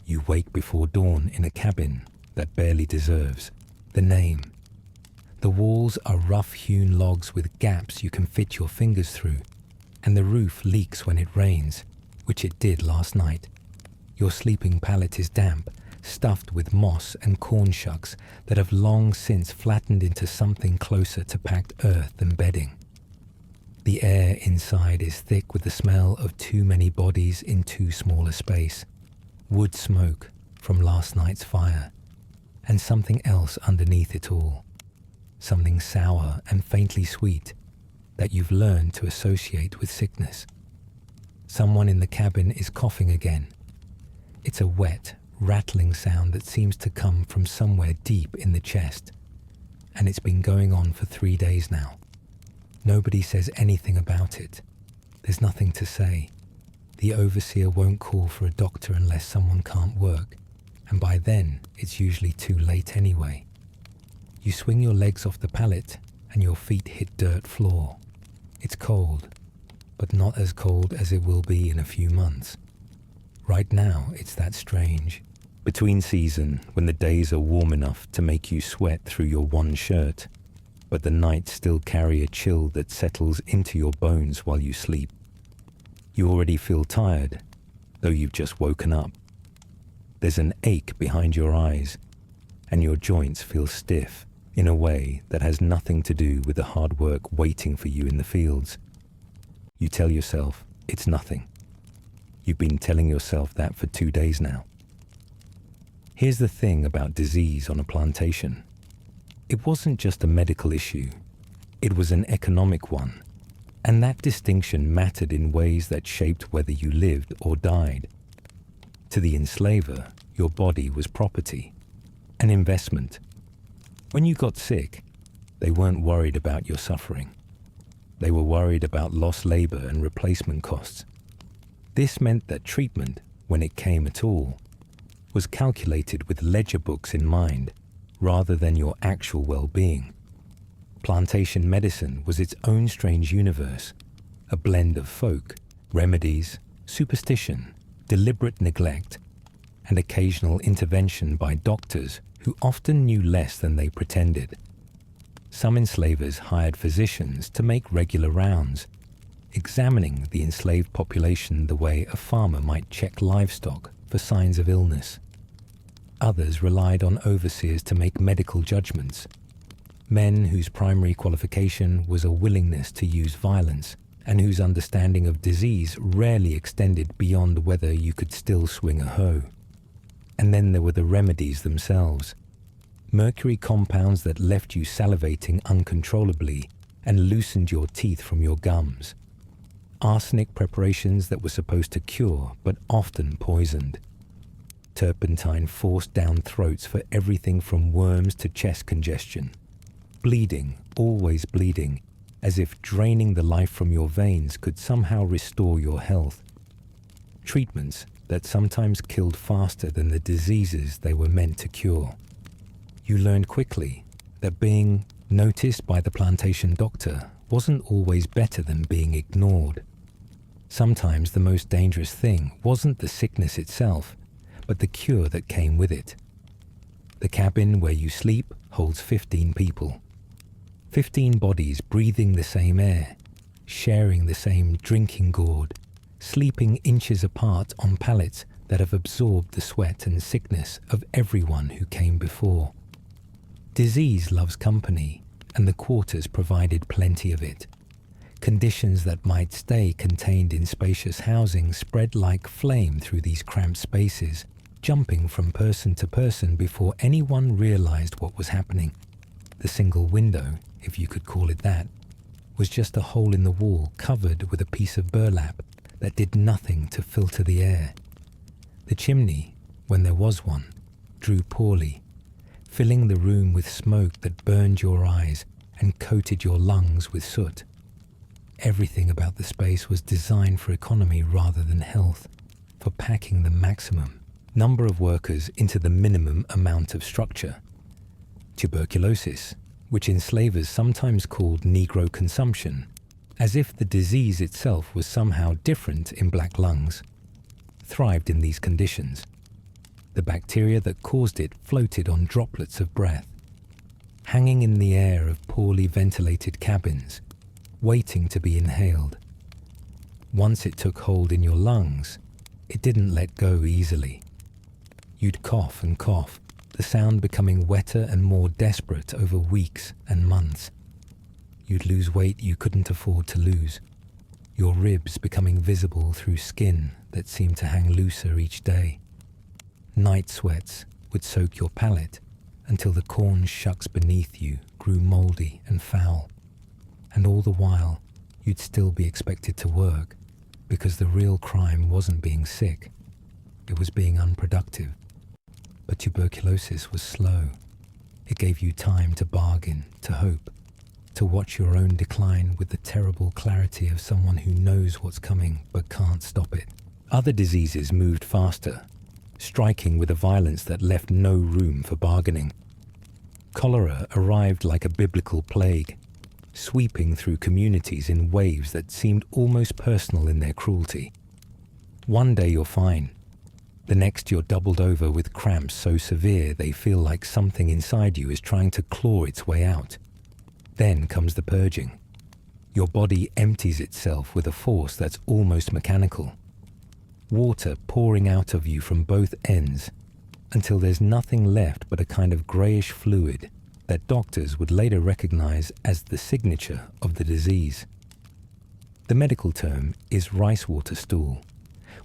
You wake before dawn in a cabin that barely deserves the name. The walls are rough-hewn logs with gaps you can fit your fingers through, and the roof leaks when it rains, which it did last night. Your sleeping pallet is damp, stuffed with moss and corn shucks that have long since flattened into something closer to packed earth than bedding. The air inside is thick with the smell of too many bodies in too small a space, wood smoke from last night's fire, and something else underneath it all, something sour and faintly sweet that you've learned to associate with sickness. Someone in the cabin is coughing again. It's a wet, rattling sound that seems to come from somewhere deep in the chest, and it's been going on for 3 days now. Nobody says anything about it. There's nothing to say. The overseer won't call for a doctor unless someone can't work, and by then it's usually too late anyway. You swing your legs off the pallet and your feet hit dirt floor. It's cold, but not as cold as it will be in a few months. Right now, it's that strange. Between season, when the days are warm enough to make you sweat through your one shirt, but the nights still carry a chill that settles into your bones while you sleep. You already feel tired, though you've just woken up. There's an ache behind your eyes, and your joints feel stiff in a way that has nothing to do with the hard work waiting for you in the fields. You tell yourself it's nothing. You've been telling yourself that for 2 days now. Here's the thing about disease on a plantation. It wasn't just a medical issue. It was an economic one. And that distinction mattered in ways that shaped whether you lived or died. To the enslaver, your body was property, an investment. When you got sick, they weren't worried about your suffering. They were worried about lost labor and replacement costs. This meant that treatment, when it came at all, was calculated with ledger books in mind, rather than your actual well-being. Plantation medicine was its own strange universe, a blend of folk, remedies, superstition, deliberate neglect, and occasional intervention by doctors who often knew less than they pretended. Some enslavers hired physicians to make regular rounds, examining the enslaved population the way a farmer might check livestock for signs of illness. Others relied on overseers to make medical judgments, men whose primary qualification was a willingness to use violence and whose understanding of disease rarely extended beyond whether you could still swing a hoe. And then there were the remedies themselves, mercury compounds that left you salivating uncontrollably and loosened your teeth from your gums, arsenic preparations that were supposed to cure but often poisoned, turpentine forced down throats for everything from worms to chest congestion, bleeding, always bleeding, as if draining the life from your veins could somehow restore your health. Treatments that sometimes killed faster than the diseases they were meant to cure. You learned quickly that being noticed by the plantation doctor wasn't always better than being ignored. Sometimes the most dangerous thing wasn't the sickness itself, but the cure that came with it. The cabin where you sleep holds 15 people. 15 bodies breathing the same air, sharing the same drinking gourd, sleeping inches apart on pallets that have absorbed the sweat and sickness of everyone who came before. Disease loves company, and the quarters provided plenty of it. Conditions that might stay contained in spacious housing spread like flame through these cramped spaces, jumping from person to person before anyone realized what was happening. The single window if you could call it that, was just a hole in the wall covered with a piece of burlap that did nothing to filter the air. The chimney, when there was one, drew poorly, filling the room with smoke that burned your eyes and coated your lungs with soot. Everything about the space was designed for economy rather than health, for packing the maximum number of workers into the minimum amount of structure. Tuberculosis, which enslavers sometimes called Negro consumption, as if the disease itself was somehow different in black lungs, thrived in these conditions. The bacteria that caused it floated on droplets of breath, hanging in the air of poorly ventilated cabins, waiting to be inhaled. Once it took hold in your lungs, it didn't let go easily. You'd cough and cough, the sound becoming wetter and more desperate over weeks and months. You'd lose weight you couldn't afford to lose, your ribs becoming visible through skin that seemed to hang looser each day. Night sweats would soak your palate until the corn shucks beneath you grew moldy and foul. And all the while, you'd still be expected to work, because the real crime wasn't being sick, it was being unproductive. But tuberculosis was slow. It gave you time to bargain, to hope, to watch your own decline with the terrible clarity of someone who knows what's coming but can't stop it. Other diseases moved faster, striking with a violence that left no room for bargaining. Cholera arrived like a biblical plague, sweeping through communities in waves that seemed almost personal in their cruelty. One day you're fine. The next you're doubled over with cramps so severe they feel like something inside you is trying to claw its way out. Then comes the purging. Your body empties itself with a force that's almost mechanical. Water pouring out of you from both ends until there's nothing left but a kind of greyish fluid that doctors would later recognize as the signature of the disease. The medical term is rice water stool,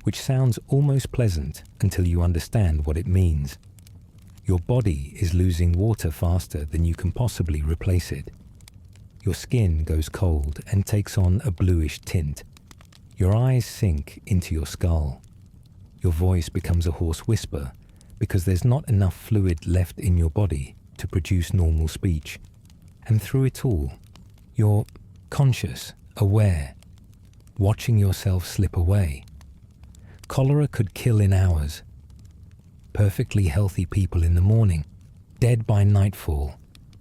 which sounds almost pleasant until you understand what it means. Your body is losing water faster than you can possibly replace it. Your skin goes cold and takes on a bluish tint. Your eyes sink into your skull. Your voice becomes a hoarse whisper because there's not enough fluid left in your body to produce normal speech. And through it all, you're conscious, aware, watching yourself slip away. Cholera could kill in hours. Perfectly healthy people in the morning, dead by nightfall,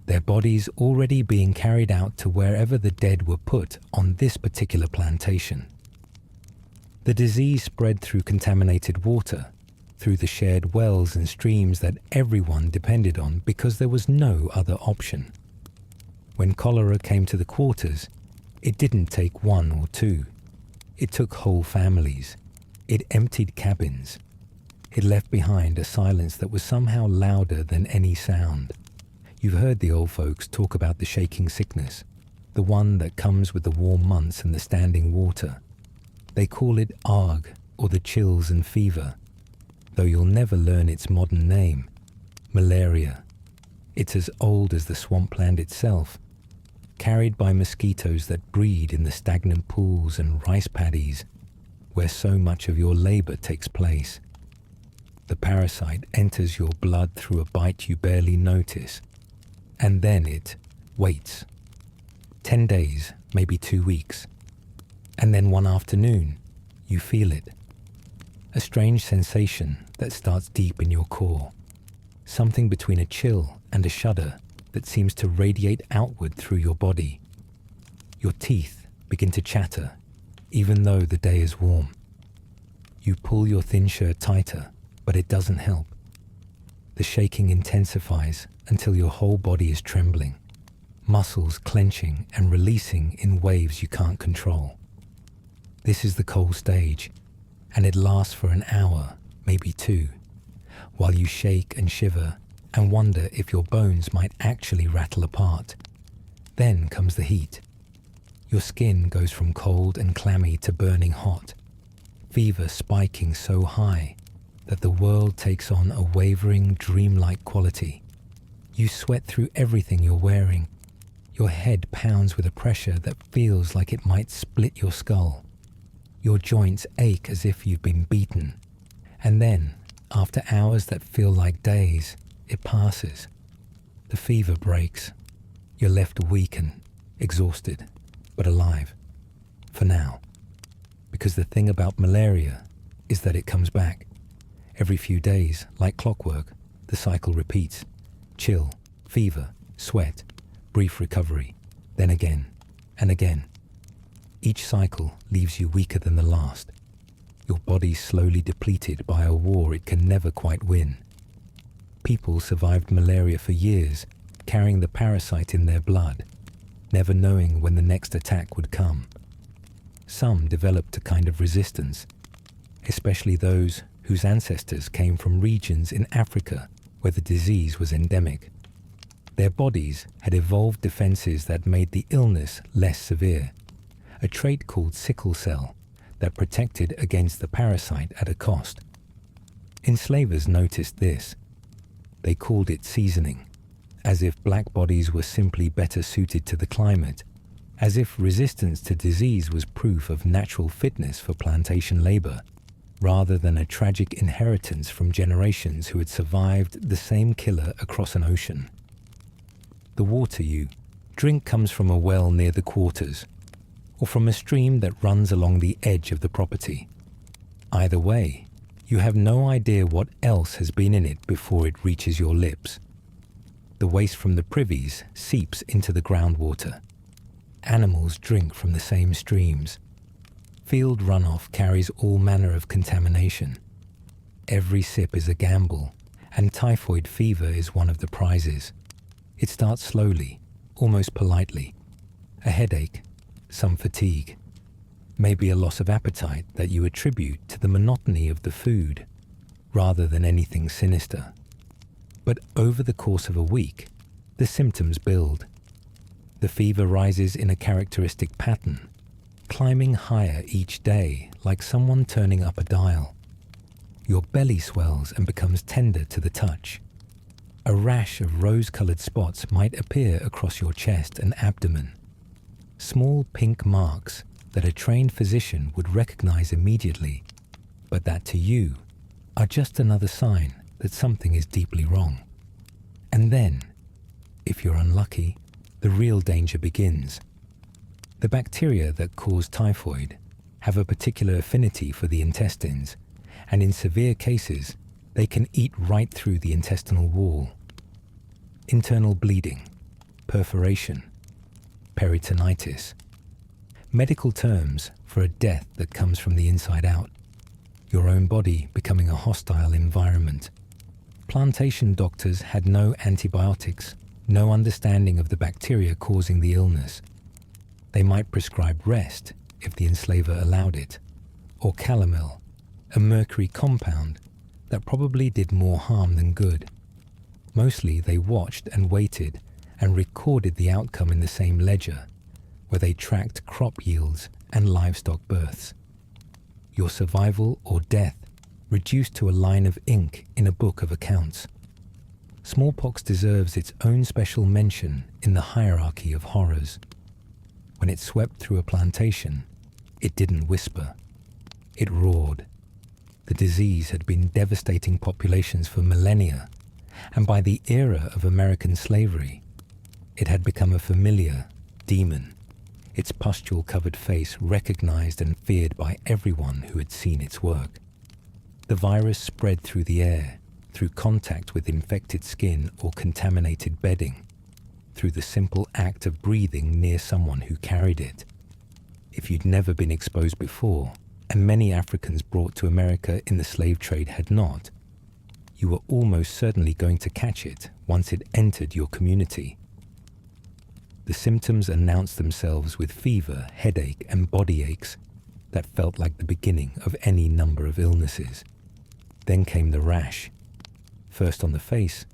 their bodies already being carried out to wherever the dead were put on this particular plantation. The disease spread through contaminated water, through the shared wells and streams that everyone depended on because there was no other option. When cholera came to the quarters, it didn't take one or two. It took whole families. It emptied cabins. It left behind a silence that was somehow louder than any sound. You've heard the old folks talk about the shaking sickness, the one that comes with the warm months and the standing water. They call it arg, or the chills and fever, though you'll never learn its modern name, malaria. It's as old as the swampland itself, carried by mosquitoes that breed in the stagnant pools and rice paddies where so much of your labor takes place. The parasite enters your blood through a bite you barely notice, and then it waits. 10 days, maybe 2 weeks. And then one afternoon, you feel it. A strange sensation that starts deep in your core. Something between a chill and a shudder that seems to radiate outward through your body. Your teeth begin to chatter, even though the day is warm. You pull your thin shirt tighter, but it doesn't help. The shaking intensifies until your whole body is trembling, muscles clenching and releasing in waves you can't control. This is the cold stage, and it lasts for an hour, maybe 2, while you shake and shiver and wonder if your bones might actually rattle apart. Then comes the heat. Your skin goes from cold and clammy to burning hot, fever spiking so high that the world takes on a wavering, dreamlike quality. You sweat through everything you're wearing, Your head pounds with a pressure that feels like it might split your skull. Your joints ache as if you've been beaten. And then, after hours that feel like days, it passes. The fever breaks. You're left weak and exhausted, but alive. For now. Because the thing about malaria is that it comes back. Every few days, like clockwork, the cycle repeats. Chill, fever, sweat, brief recovery, then again and again. Each cycle leaves you weaker than the last. Your body slowly depleted by a war it can never quite win. People survived malaria for years, carrying the parasite in their blood, never knowing when the next attack would come. Some developed a kind of resistance, especially those whose ancestors came from regions in Africa where the disease was endemic. Their bodies had evolved defenses that made the illness less severe, a trait called sickle cell that protected against the parasite at a cost. Enslavers noticed this. They called it seasoning, as if black bodies were simply better suited to the climate, as if resistance to disease was proof of natural fitness for plantation labor, rather than a tragic inheritance from generations who had survived the same killer across an ocean. The water you drink comes from a well near the quarters, or from a stream that runs along the edge of the property. Either way, you have no idea what else has been in it before it reaches your lips. The waste from the privies seeps into the groundwater. Animals drink from the same streams. Field runoff carries all manner of contamination. Every sip is a gamble, and typhoid fever is one of the prizes. It starts slowly, almost politely. A headache, some fatigue, maybe a loss of appetite that you attribute to the monotony of the food, rather than anything sinister. But over the course of a week, the symptoms build. The fever rises in a characteristic pattern, climbing higher each day like someone turning up a dial. Your belly swells and becomes tender to the touch. A rash of rose-colored spots might appear across your chest and abdomen. Small pink marks that a trained physician would recognize immediately, but that to you are just another sign that something is deeply wrong. And then, if you're unlucky, the real danger begins. The bacteria that cause typhoid have a particular affinity for the intestines, and in severe cases, they can eat right through the intestinal wall. Internal bleeding, perforation, peritonitis. Medical terms for a death that comes from the inside out. Your own body becoming a hostile environment. Plantation doctors had no antibiotics, no understanding of the bacteria causing the illness. They might prescribe rest if the enslaver allowed it, or calomel, a mercury compound that probably did more harm than good. Mostly they watched and waited and recorded the outcome in the same ledger, where they tracked crop yields and livestock births. Your survival or death reduced to a line of ink in a book of accounts. Smallpox deserves its own special mention in the hierarchy of horrors. When it swept through a plantation, it didn't whisper. It roared. The disease had been devastating populations for millennia, and by the era of American slavery, it had become a familiar demon, its pustule-covered face recognized and feared by everyone who had seen its work. The virus spread through the air, through contact with infected skin or contaminated bedding, through the simple act of breathing near someone who carried it. If you'd never been exposed before, and many Africans brought to America in the slave trade had not, you were almost certainly going to catch it once it entered your community. The symptoms announced themselves with fever, headache, and body aches that felt like the beginning of any number of illnesses. Then came the rash, first on the face,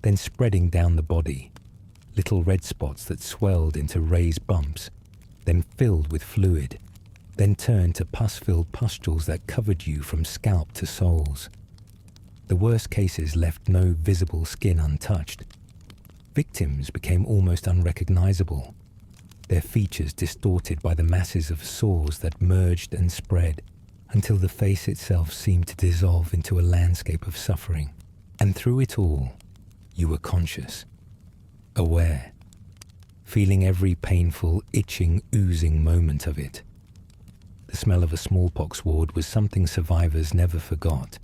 then spreading down the body, little red spots that swelled into raised bumps, then filled with fluid, then turned to pus-filled pustules that covered you from scalp to soles. The worst cases left no visible skin untouched. Victims became almost unrecognizable, their features distorted by the masses of sores that merged and spread until the face itself seemed to dissolve into a landscape of suffering. And through it all, you were conscious, aware, feeling every painful, itching, oozing moment of it. The smell of a smallpox ward was something survivors never forgot,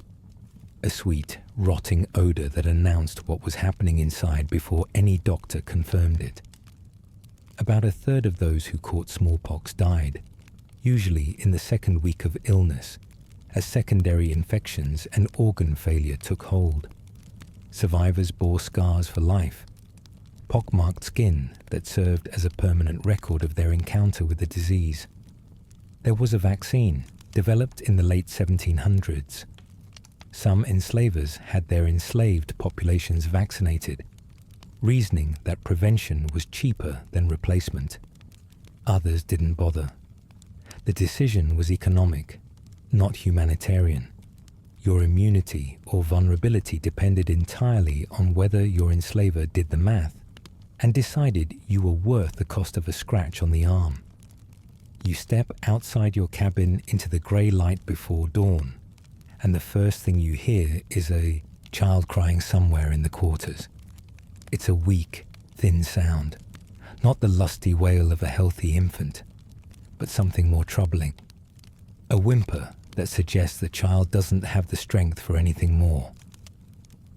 a sweet, rotting odor that announced what was happening inside before any doctor confirmed it. About a third of those who caught smallpox died, usually in the second week of illness, as secondary infections and organ failure took hold. Survivors bore scars for life, pockmarked skin that served as a permanent record of their encounter with the disease. There was a vaccine, developed in the late 1700s. Some enslavers had their enslaved populations vaccinated, reasoning that prevention was cheaper than replacement. Others didn't bother. The decision was economic, not humanitarian. Your immunity or vulnerability depended entirely on whether your enslaver did the math and decided you were worth the cost of a scratch on the arm. You step outside your cabin into the grey light before dawn, and the first thing you hear is a child crying somewhere in the quarters. It's a weak, thin sound, not the lusty wail of a healthy infant, but something more troubling. A whimper that suggests the child doesn't have the strength for anything more.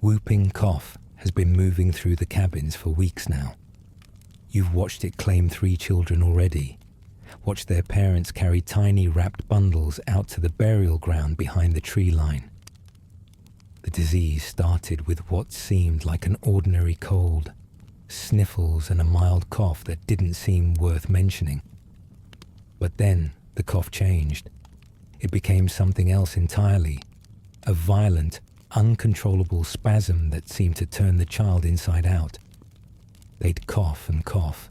Whooping cough has been moving through the cabins for weeks now. You've watched it claim 3 children already, watched their parents carry tiny wrapped bundles out to the burial ground behind the tree line. The disease started with what seemed like an ordinary cold, sniffles and a mild cough that didn't seem worth mentioning. But then the cough changed. It became something else entirely, a violent, uncontrollable spasm that seemed to turn the child inside out. They'd cough and cough,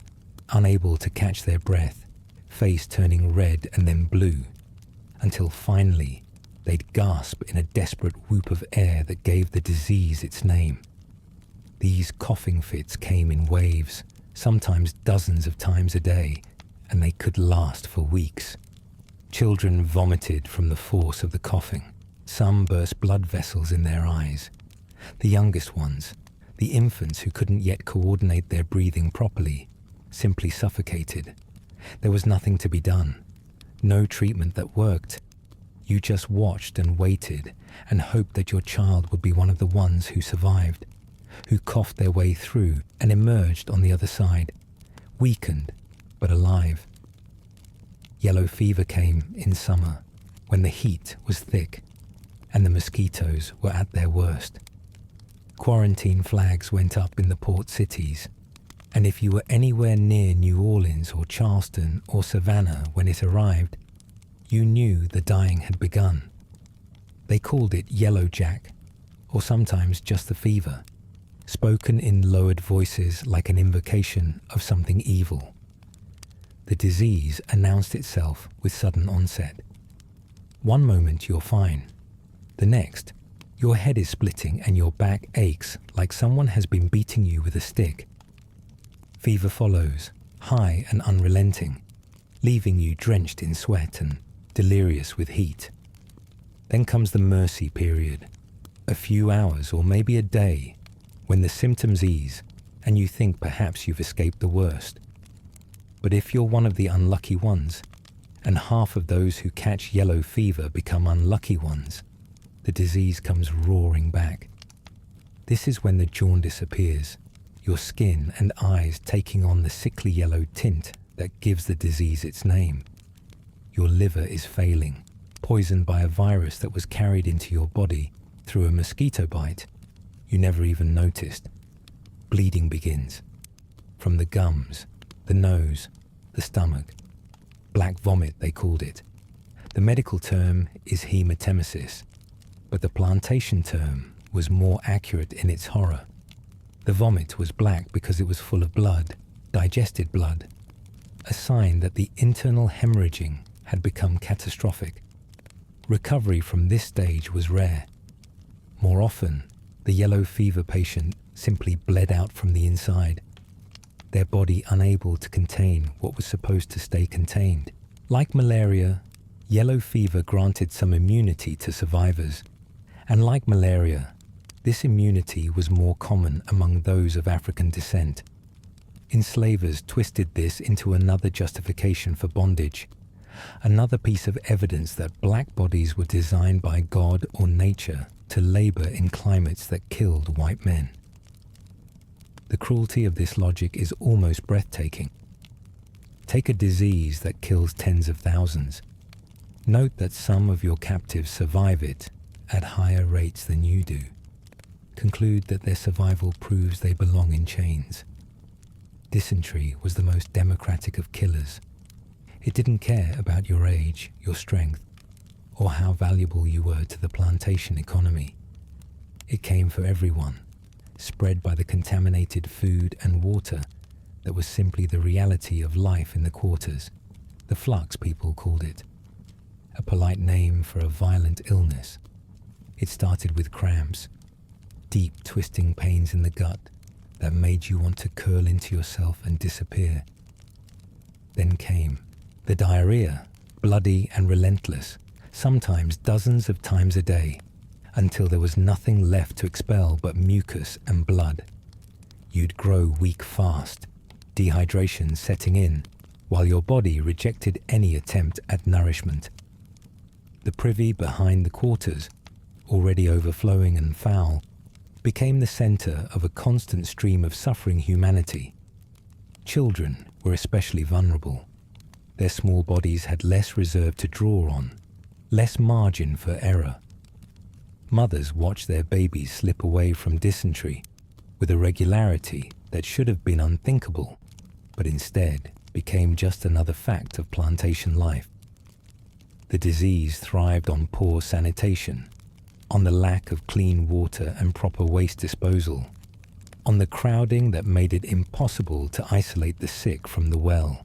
unable to catch their breath, face turning red and then blue, until finally they'd gasp in a desperate whoop of air that gave the disease its name. These coughing fits came in waves, sometimes dozens of times a day, and they could last for weeks. Children vomited from the force of the coughing. Some burst blood vessels in their eyes. The youngest ones, the infants who couldn't yet coordinate their breathing properly, simply suffocated. There was nothing to be done. No treatment that worked. You just watched and waited and hoped that your child would be one of the ones who survived, who coughed their way through and emerged on the other side, weakened but alive. Yellow fever came in summer, when the heat was thick and the mosquitoes were at their worst. Quarantine flags went up in the port cities, and if you were anywhere near New Orleans or Charleston or Savannah when it arrived, you knew the dying had begun. They called it Yellow Jack, or sometimes just the fever, spoken in lowered voices like an invocation of something evil. The disease announced itself with sudden onset. One moment you're fine. The next, your head is splitting and your back aches like someone has been beating you with a stick. Fever follows, high and unrelenting, leaving you drenched in sweat and delirious with heat. Then comes the mercy period, a few hours or maybe a day, when the symptoms ease and you think perhaps you've escaped the worst. But if you're one of the unlucky ones, and half of those who catch yellow fever become unlucky ones, the disease comes roaring back. This is when the jaundice appears, your skin and eyes taking on the sickly yellow tint that gives the disease its name. Your liver is failing, poisoned by a virus that was carried into your body through a mosquito bite you never even noticed. Bleeding begins, from the gums, the nose, the stomach. Black vomit, they called it. The medical term is hematemesis, but the plantation term was more accurate in its horror. The vomit was black because it was full of blood, digested blood, a sign that the internal hemorrhaging had become catastrophic. Recovery from this stage was rare. More often, the yellow fever patient simply bled out from the inside, their body unable to contain what was supposed to stay contained. Like malaria, yellow fever granted some immunity to survivors, and like malaria, this immunity was more common among those of African descent. Enslavers twisted this into another justification for bondage, another piece of evidence that black bodies were designed by God or nature to labor in climates that killed white men. The cruelty of this logic is almost breathtaking. Take a disease that kills tens of thousands. Note that some of your captives survive it at higher rates than you do. Conclude that their survival proves they belong in chains. Dysentery was the most democratic of killers. It didn't care about your age, your strength, or how valuable you were to the plantation economy. It came for everyone, spread by the contaminated food and water that was simply the reality of life in the quarters. The flux, people called it, a polite name for a violent illness. It started with cramps, deep twisting pains in the gut that made you want to curl into yourself and disappear. Then came the diarrhea, bloody and relentless, sometimes dozens of times a day, until there was nothing left to expel but mucus and blood. You'd grow weak fast, dehydration setting in, while your body rejected any attempt at nourishment. The privy behind the quarters, already overflowing and foul, became the center of a constant stream of suffering humanity. Children were especially vulnerable. Their small bodies had less reserve to draw on, less margin for error. Mothers watched their babies slip away from dysentery with a regularity that should have been unthinkable, but instead became just another fact of plantation life. The disease thrived on poor sanitation, on the lack of clean water and proper waste disposal, on the crowding that made it impossible to isolate the sick from the well.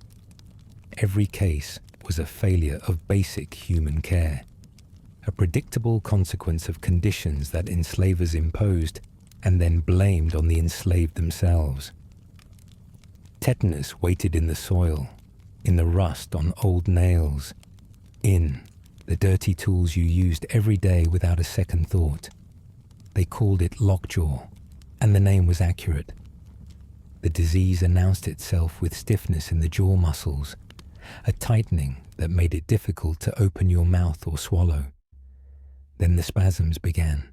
Every case was a failure of basic human care, a predictable consequence of conditions that enslavers imposed and then blamed on the enslaved themselves. Tetanus waited in the soil, in the rust on old nails, in the dirty tools you used every day without a second thought. They called it lockjaw, and the name was accurate. The disease announced itself with stiffness in the jaw muscles, a tightening that made it difficult to open your mouth or swallow. Then the spasms began.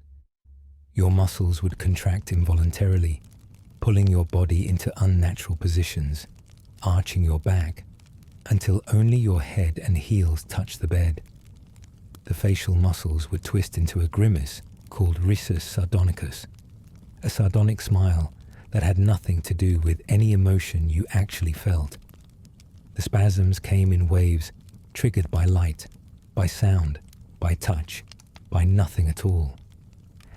Your muscles would contract involuntarily, pulling your body into unnatural positions, arching your back, until only your head and heels touched the bed. The facial muscles would twist into a grimace called risus sardonicus, a sardonic smile that had nothing to do with any emotion you actually felt. The spasms came in waves, triggered by light, by sound, by touch, by nothing at all.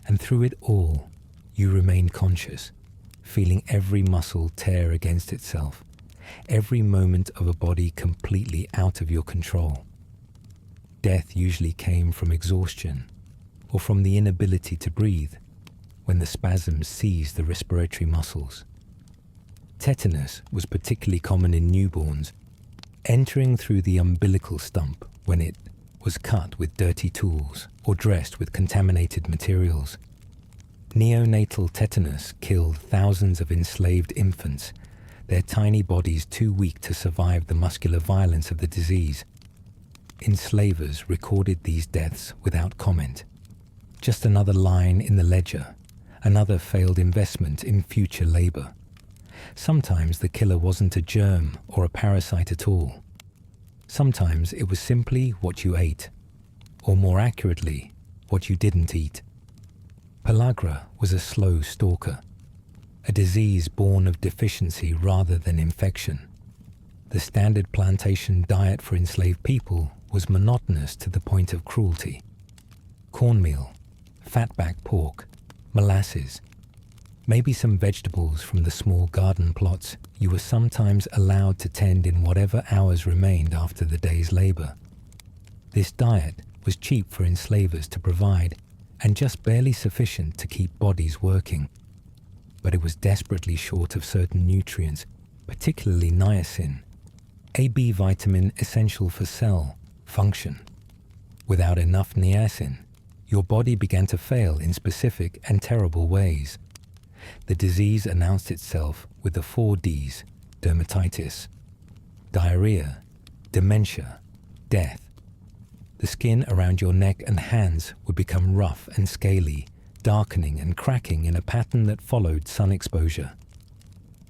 And through it all, you remained conscious, feeling every muscle tear against itself, every moment of a body completely out of your control. Death usually came from exhaustion, or from the inability to breathe, when the spasms seized the respiratory muscles. Tetanus was particularly common in newborns, entering through the umbilical stump when it was cut with dirty tools or dressed with contaminated materials. Neonatal tetanus killed thousands of enslaved infants, their tiny bodies too weak to survive the muscular violence of the disease. Enslavers recorded these deaths without comment. Just another line in the ledger, another failed investment in future labor. Sometimes the killer wasn't a germ or a parasite at all. Sometimes it was simply what you ate, or more accurately, what you didn't eat. Pellagra was a slow stalker, a disease born of deficiency rather than infection. The standard plantation diet for enslaved people was monotonous to the point of cruelty. Cornmeal, fatback pork, molasses, maybe some vegetables from the small garden plots you were sometimes allowed to tend in whatever hours remained after the day's labor. This diet was cheap for enslavers to provide and just barely sufficient to keep bodies working. but it was desperately short of certain nutrients, particularly niacin, a B vitamin essential for cell function. Without enough niacin, your body began to fail in specific and terrible ways. The disease announced itself with the 4 Ds: dermatitis, diarrhea, dementia, death. The skin around your neck and hands would become rough and scaly, darkening and cracking in a pattern that followed sun exposure.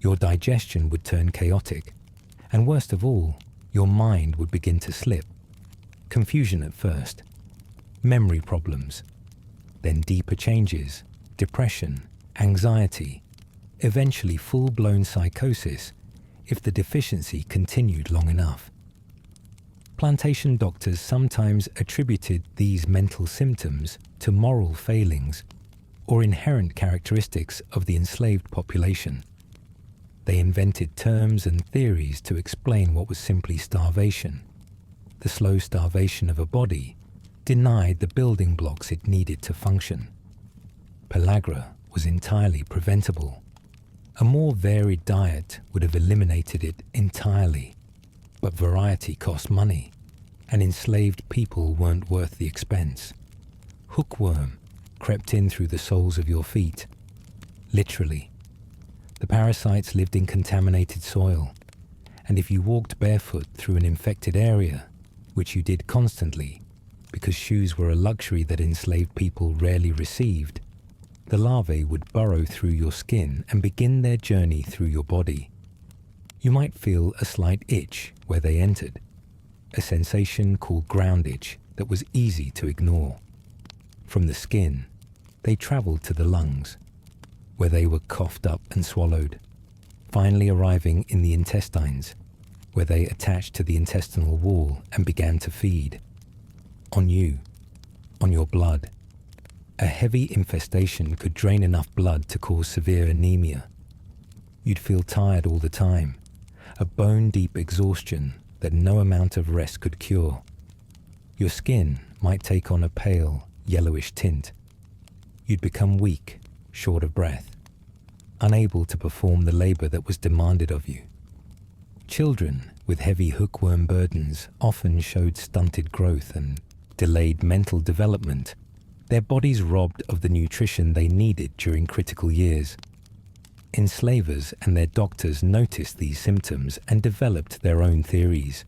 Your digestion would turn chaotic, and worst of all, your mind would begin to slip. Confusion at first, memory problems, then deeper changes, depression, anxiety, eventually full-blown psychosis if the deficiency continued long enough. Plantation doctors sometimes attributed these mental symptoms to moral failings or inherent characteristics of the enslaved population. They invented terms and theories to explain what was simply starvation. The slow starvation of a body denied the building blocks it needed to function. Pellagra was entirely preventable. A more varied diet would have eliminated it entirely, but variety cost money, and enslaved people weren't worth the expense. Hookworm crept in through the soles of your feet. Literally. The parasites lived in contaminated soil, and if you walked barefoot through an infected area, which you did constantly, because shoes were a luxury that enslaved people rarely received, the larvae would burrow through your skin and begin their journey through your body. You might feel a slight itch where they entered, a sensation called ground itch that was easy to ignore. From the skin, they traveled to the lungs, where they were coughed up and swallowed, finally arriving in the intestines, where they attached to the intestinal wall and began to feed. On you, on your blood. A heavy infestation could drain enough blood to cause severe anemia. You'd feel tired all the time, a bone-deep exhaustion that no amount of rest could cure. Your skin might take on a pale, yellowish tint. You'd become weak, short of breath, unable to perform the labor that was demanded of you. Children with heavy hookworm burdens often showed stunted growth and delayed mental development, their bodies robbed of the nutrition they needed during critical years. Enslavers and their doctors noticed these symptoms and developed their own theories.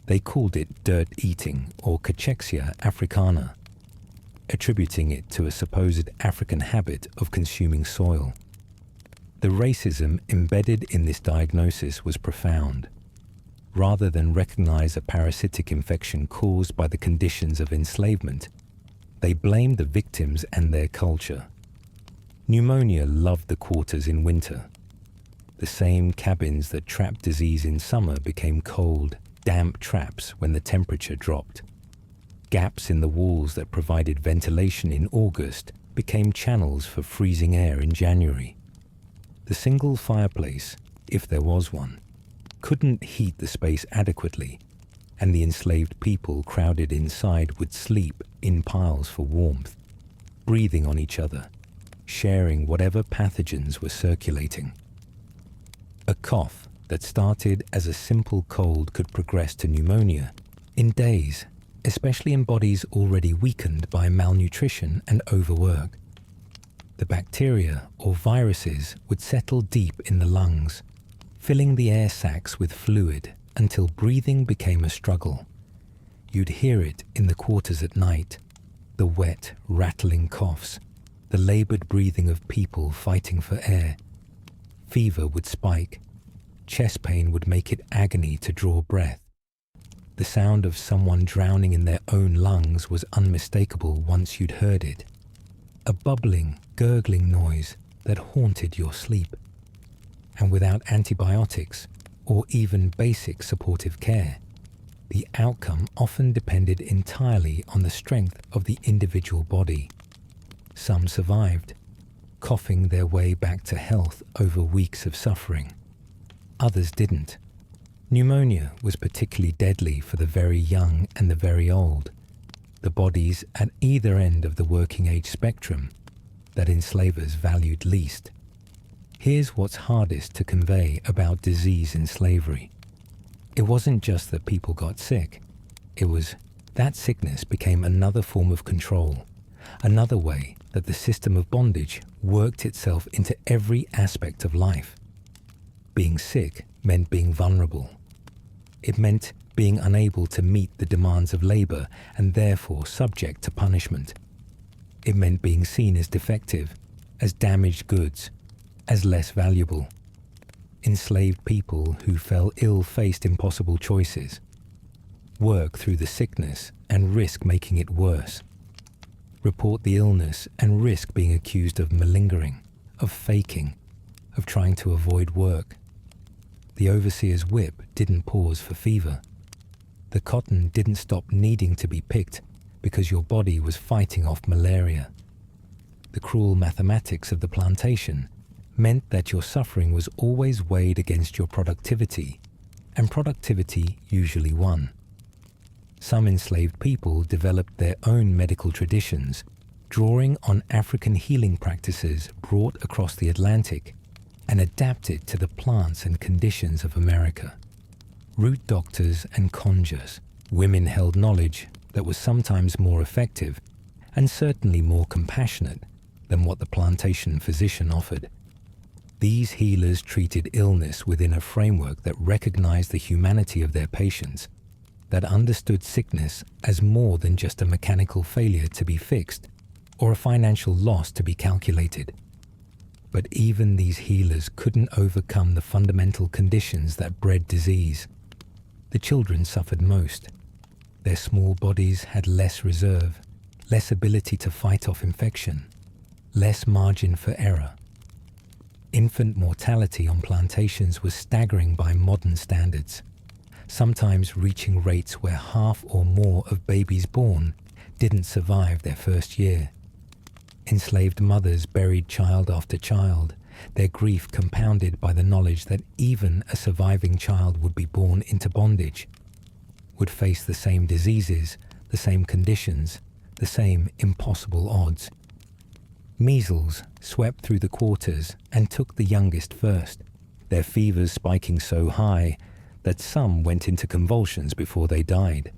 They called it dirt eating or cachexia africana, attributing it to a supposed African habit of consuming soil. The racism embedded in this diagnosis was profound. Rather than recognize a parasitic infection caused by the conditions of enslavement, they blamed the victims and their culture. Pneumonia loved the quarters in winter. The same cabins that trapped disease in summer became cold, damp traps when the temperature dropped. Gaps in the walls that provided ventilation in August became channels for freezing air in January. The single fireplace, if there was one, couldn't heat the space adequately, and the enslaved people crowded inside would sleep in piles for warmth, breathing on each other, sharing whatever pathogens were circulating. A cough that started as a simple cold could progress to pneumonia in days, especially in bodies already weakened by malnutrition and overwork. The bacteria or viruses would settle deep in the lungs, filling the air sacs with fluid until breathing became a struggle. You'd hear it in the quarters at night, the wet, rattling coughs, the labored breathing of people fighting for air. Fever would spike. Chest pain would make it agony to draw breath. The sound of someone drowning in their own lungs was unmistakable once you'd heard it. A bubbling, gurgling noise that haunted your sleep. And without antibiotics or even basic supportive care, the outcome often depended entirely on the strength of the individual body. Some survived, coughing their way back to health over weeks of suffering. Others didn't. Pneumonia was particularly deadly for the very young and the very old, the bodies at either end of the working age spectrum that enslavers valued least. Here's what's hardest to convey about disease in slavery. It wasn't just that people got sick. It was that sickness became another form of control, another way that the system of bondage worked itself into every aspect of life. Being sick meant being vulnerable. It meant being unable to meet the demands of labor and therefore subject to punishment. It meant being seen as defective, as damaged goods, as less valuable. Enslaved people who fell ill faced impossible choices. Work through the sickness and risk making it worse. Report the illness and risk being accused of malingering, of faking, of trying to avoid work. The overseer's whip didn't pause for fever. The cotton didn't stop needing to be picked because your body was fighting off malaria. The cruel mathematics of the plantation meant that your suffering was always weighed against your productivity, and productivity usually won. Some enslaved people developed their own medical traditions, drawing on African healing practices brought across the Atlantic and adapted to the plants and conditions of America. Root doctors and conjures, women held knowledge that was sometimes more effective and certainly more compassionate than what the plantation physician offered. These healers treated illness within a framework that recognized the humanity of their patients, that understood sickness as more than just a mechanical failure to be fixed or a financial loss to be calculated. But even these healers couldn't overcome the fundamental conditions that bred disease. The children suffered most. Their small bodies had less reserve, less ability to fight off infection, less margin for error. Infant mortality on plantations was staggering by modern standards, sometimes reaching rates where half or more of babies born didn't survive their first year. Enslaved mothers buried child after child, their grief compounded by the knowledge that even a surviving child would be born into bondage, would face the same diseases, the same conditions, the same impossible odds. Measles swept through the quarters and took the youngest first, their fevers spiking so high that some went into convulsions before they died.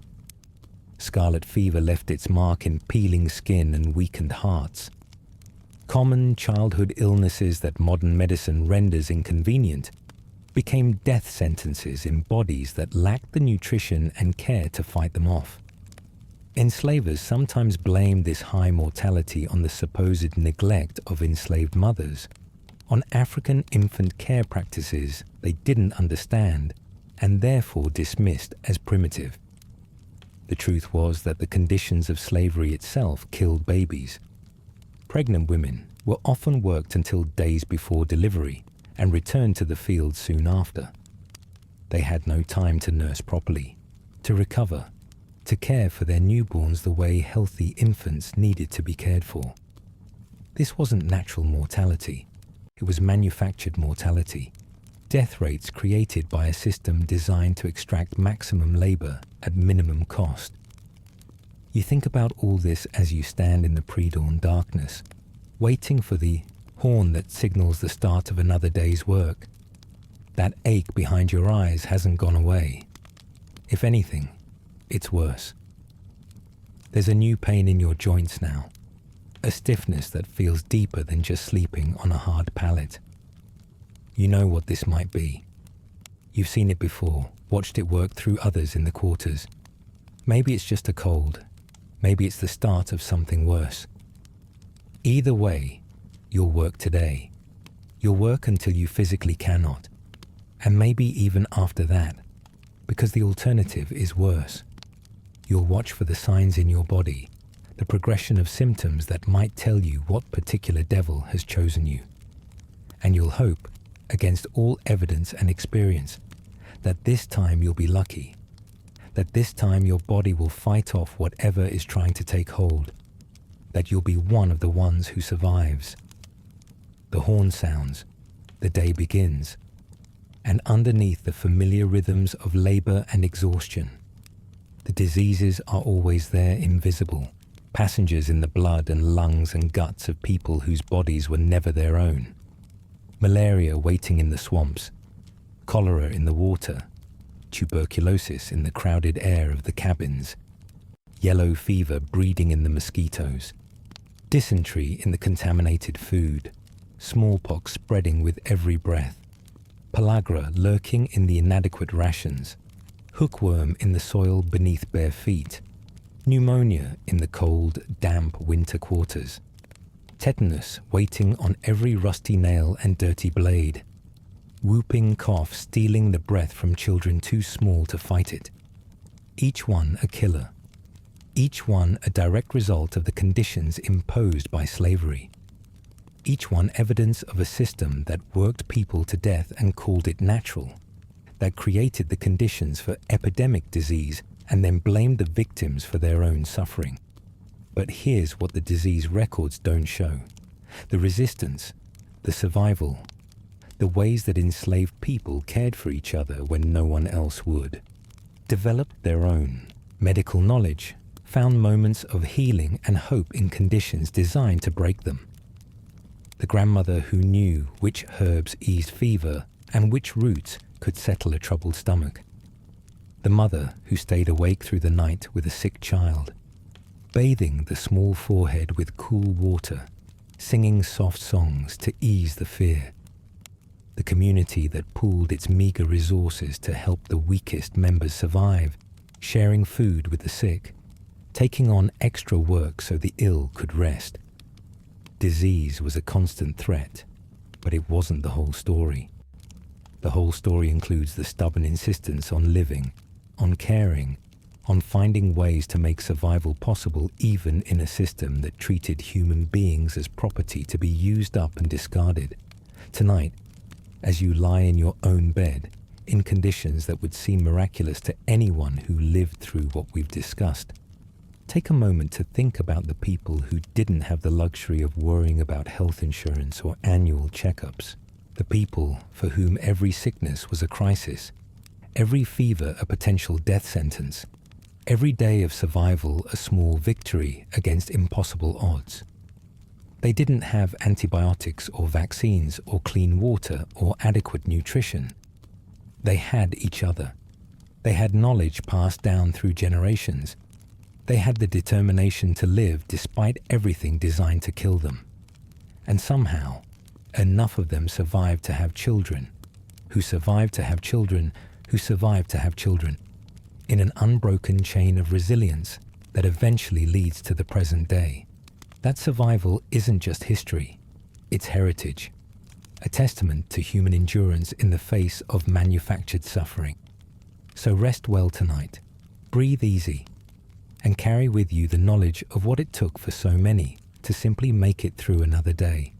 Scarlet fever left its mark in peeling skin and weakened hearts. Common childhood illnesses that modern medicine renders inconvenient became death sentences in bodies that lacked the nutrition and care to fight them off. Enslavers sometimes blamed this high mortality on the supposed neglect of enslaved mothers, on African infant care practices they didn't understand and therefore dismissed as primitive. The truth was that the conditions of slavery itself killed babies. Pregnant women were often worked until days before delivery and returned to the field soon after. They had no time to nurse properly, to recover, to care for their newborns the way healthy infants needed to be cared for. This wasn't natural mortality. It was manufactured mortality. Death rates created by a system designed to extract maximum labor at minimum cost. You think about all this as you stand in the pre-dawn darkness, waiting for the horn that signals the start of another day's work. That ache behind your eyes hasn't gone away. If anything, it's worse. There's a new pain in your joints now, a stiffness that feels deeper than just sleeping on a hard pallet. You know what this might be. You've seen it before, watched it work through others in the quarters. Maybe it's just a cold. Maybe it's the start of something worse. Either way, you'll work today. You'll work until you physically cannot, and maybe even after that, because the alternative is worse. You'll watch for the signs in your body, the progression of symptoms that might tell you what particular devil has chosen you. And you'll hope, against all evidence and experience, that this time you'll be lucky, that this time your body will fight off whatever is trying to take hold, that you'll be one of the ones who survives. The horn sounds, the day begins, and underneath the familiar rhythms of labor and exhaustion, the diseases are always there invisible, passengers in the blood and lungs and guts of people whose bodies were never their own. malaria waiting in the swamps, cholera in the water, tuberculosis in the crowded air of the cabins, yellow fever breeding in the mosquitoes, dysentery in the contaminated food, smallpox spreading with every breath, pellagra lurking in the inadequate rations, hookworm in the soil beneath bare feet, pneumonia in the cold, damp winter quarters, tetanus waiting on every rusty nail and dirty blade, whooping cough stealing the breath from children too small to fight it. Each one a killer. Each one a direct result of the conditions imposed by slavery. Each one evidence of a system that worked people to death and called it natural, that created the conditions for epidemic disease and then blamed the victims for their own suffering. But here's what the disease records don't show: the resistance, the survival, the ways that enslaved people cared for each other when no one else would, developed their own medical knowledge, found moments of healing and hope in conditions designed to break them. The grandmother who knew which herbs eased fever and which roots could settle a troubled stomach. The mother who stayed awake through the night with a sick child, bathing the small forehead with cool water, singing soft songs to ease the fear. The community that pooled its meager resources to help the weakest members survive, sharing food with the sick, taking on extra work so the ill could rest. Disease was a constant threat, but it wasn't the whole story. The whole story includes the stubborn insistence on living, on caring, on finding ways to make survival possible even in a system that treated human beings as property to be used up and discarded. Tonight, as you lie in your own bed, in conditions that would seem miraculous to anyone who lived through what we've discussed, take a moment to think about the people who didn't have the luxury of worrying about health insurance or annual checkups, the people for whom every sickness was a crisis, every fever a potential death sentence, every day of survival a small victory against impossible odds. They didn't have antibiotics or vaccines or clean water or adequate nutrition. They had each other. They had knowledge passed down through generations. They had the determination to live despite everything designed to kill them. And somehow, enough of them survived to have children, who survived to have children, who survived to have children, in an unbroken chain of resilience that eventually leads to the present day. That survival isn't just history, it's heritage, a testament to human endurance in the face of manufactured suffering. So rest well tonight, breathe easy, and carry with you the knowledge of what it took for so many to simply make it through another day.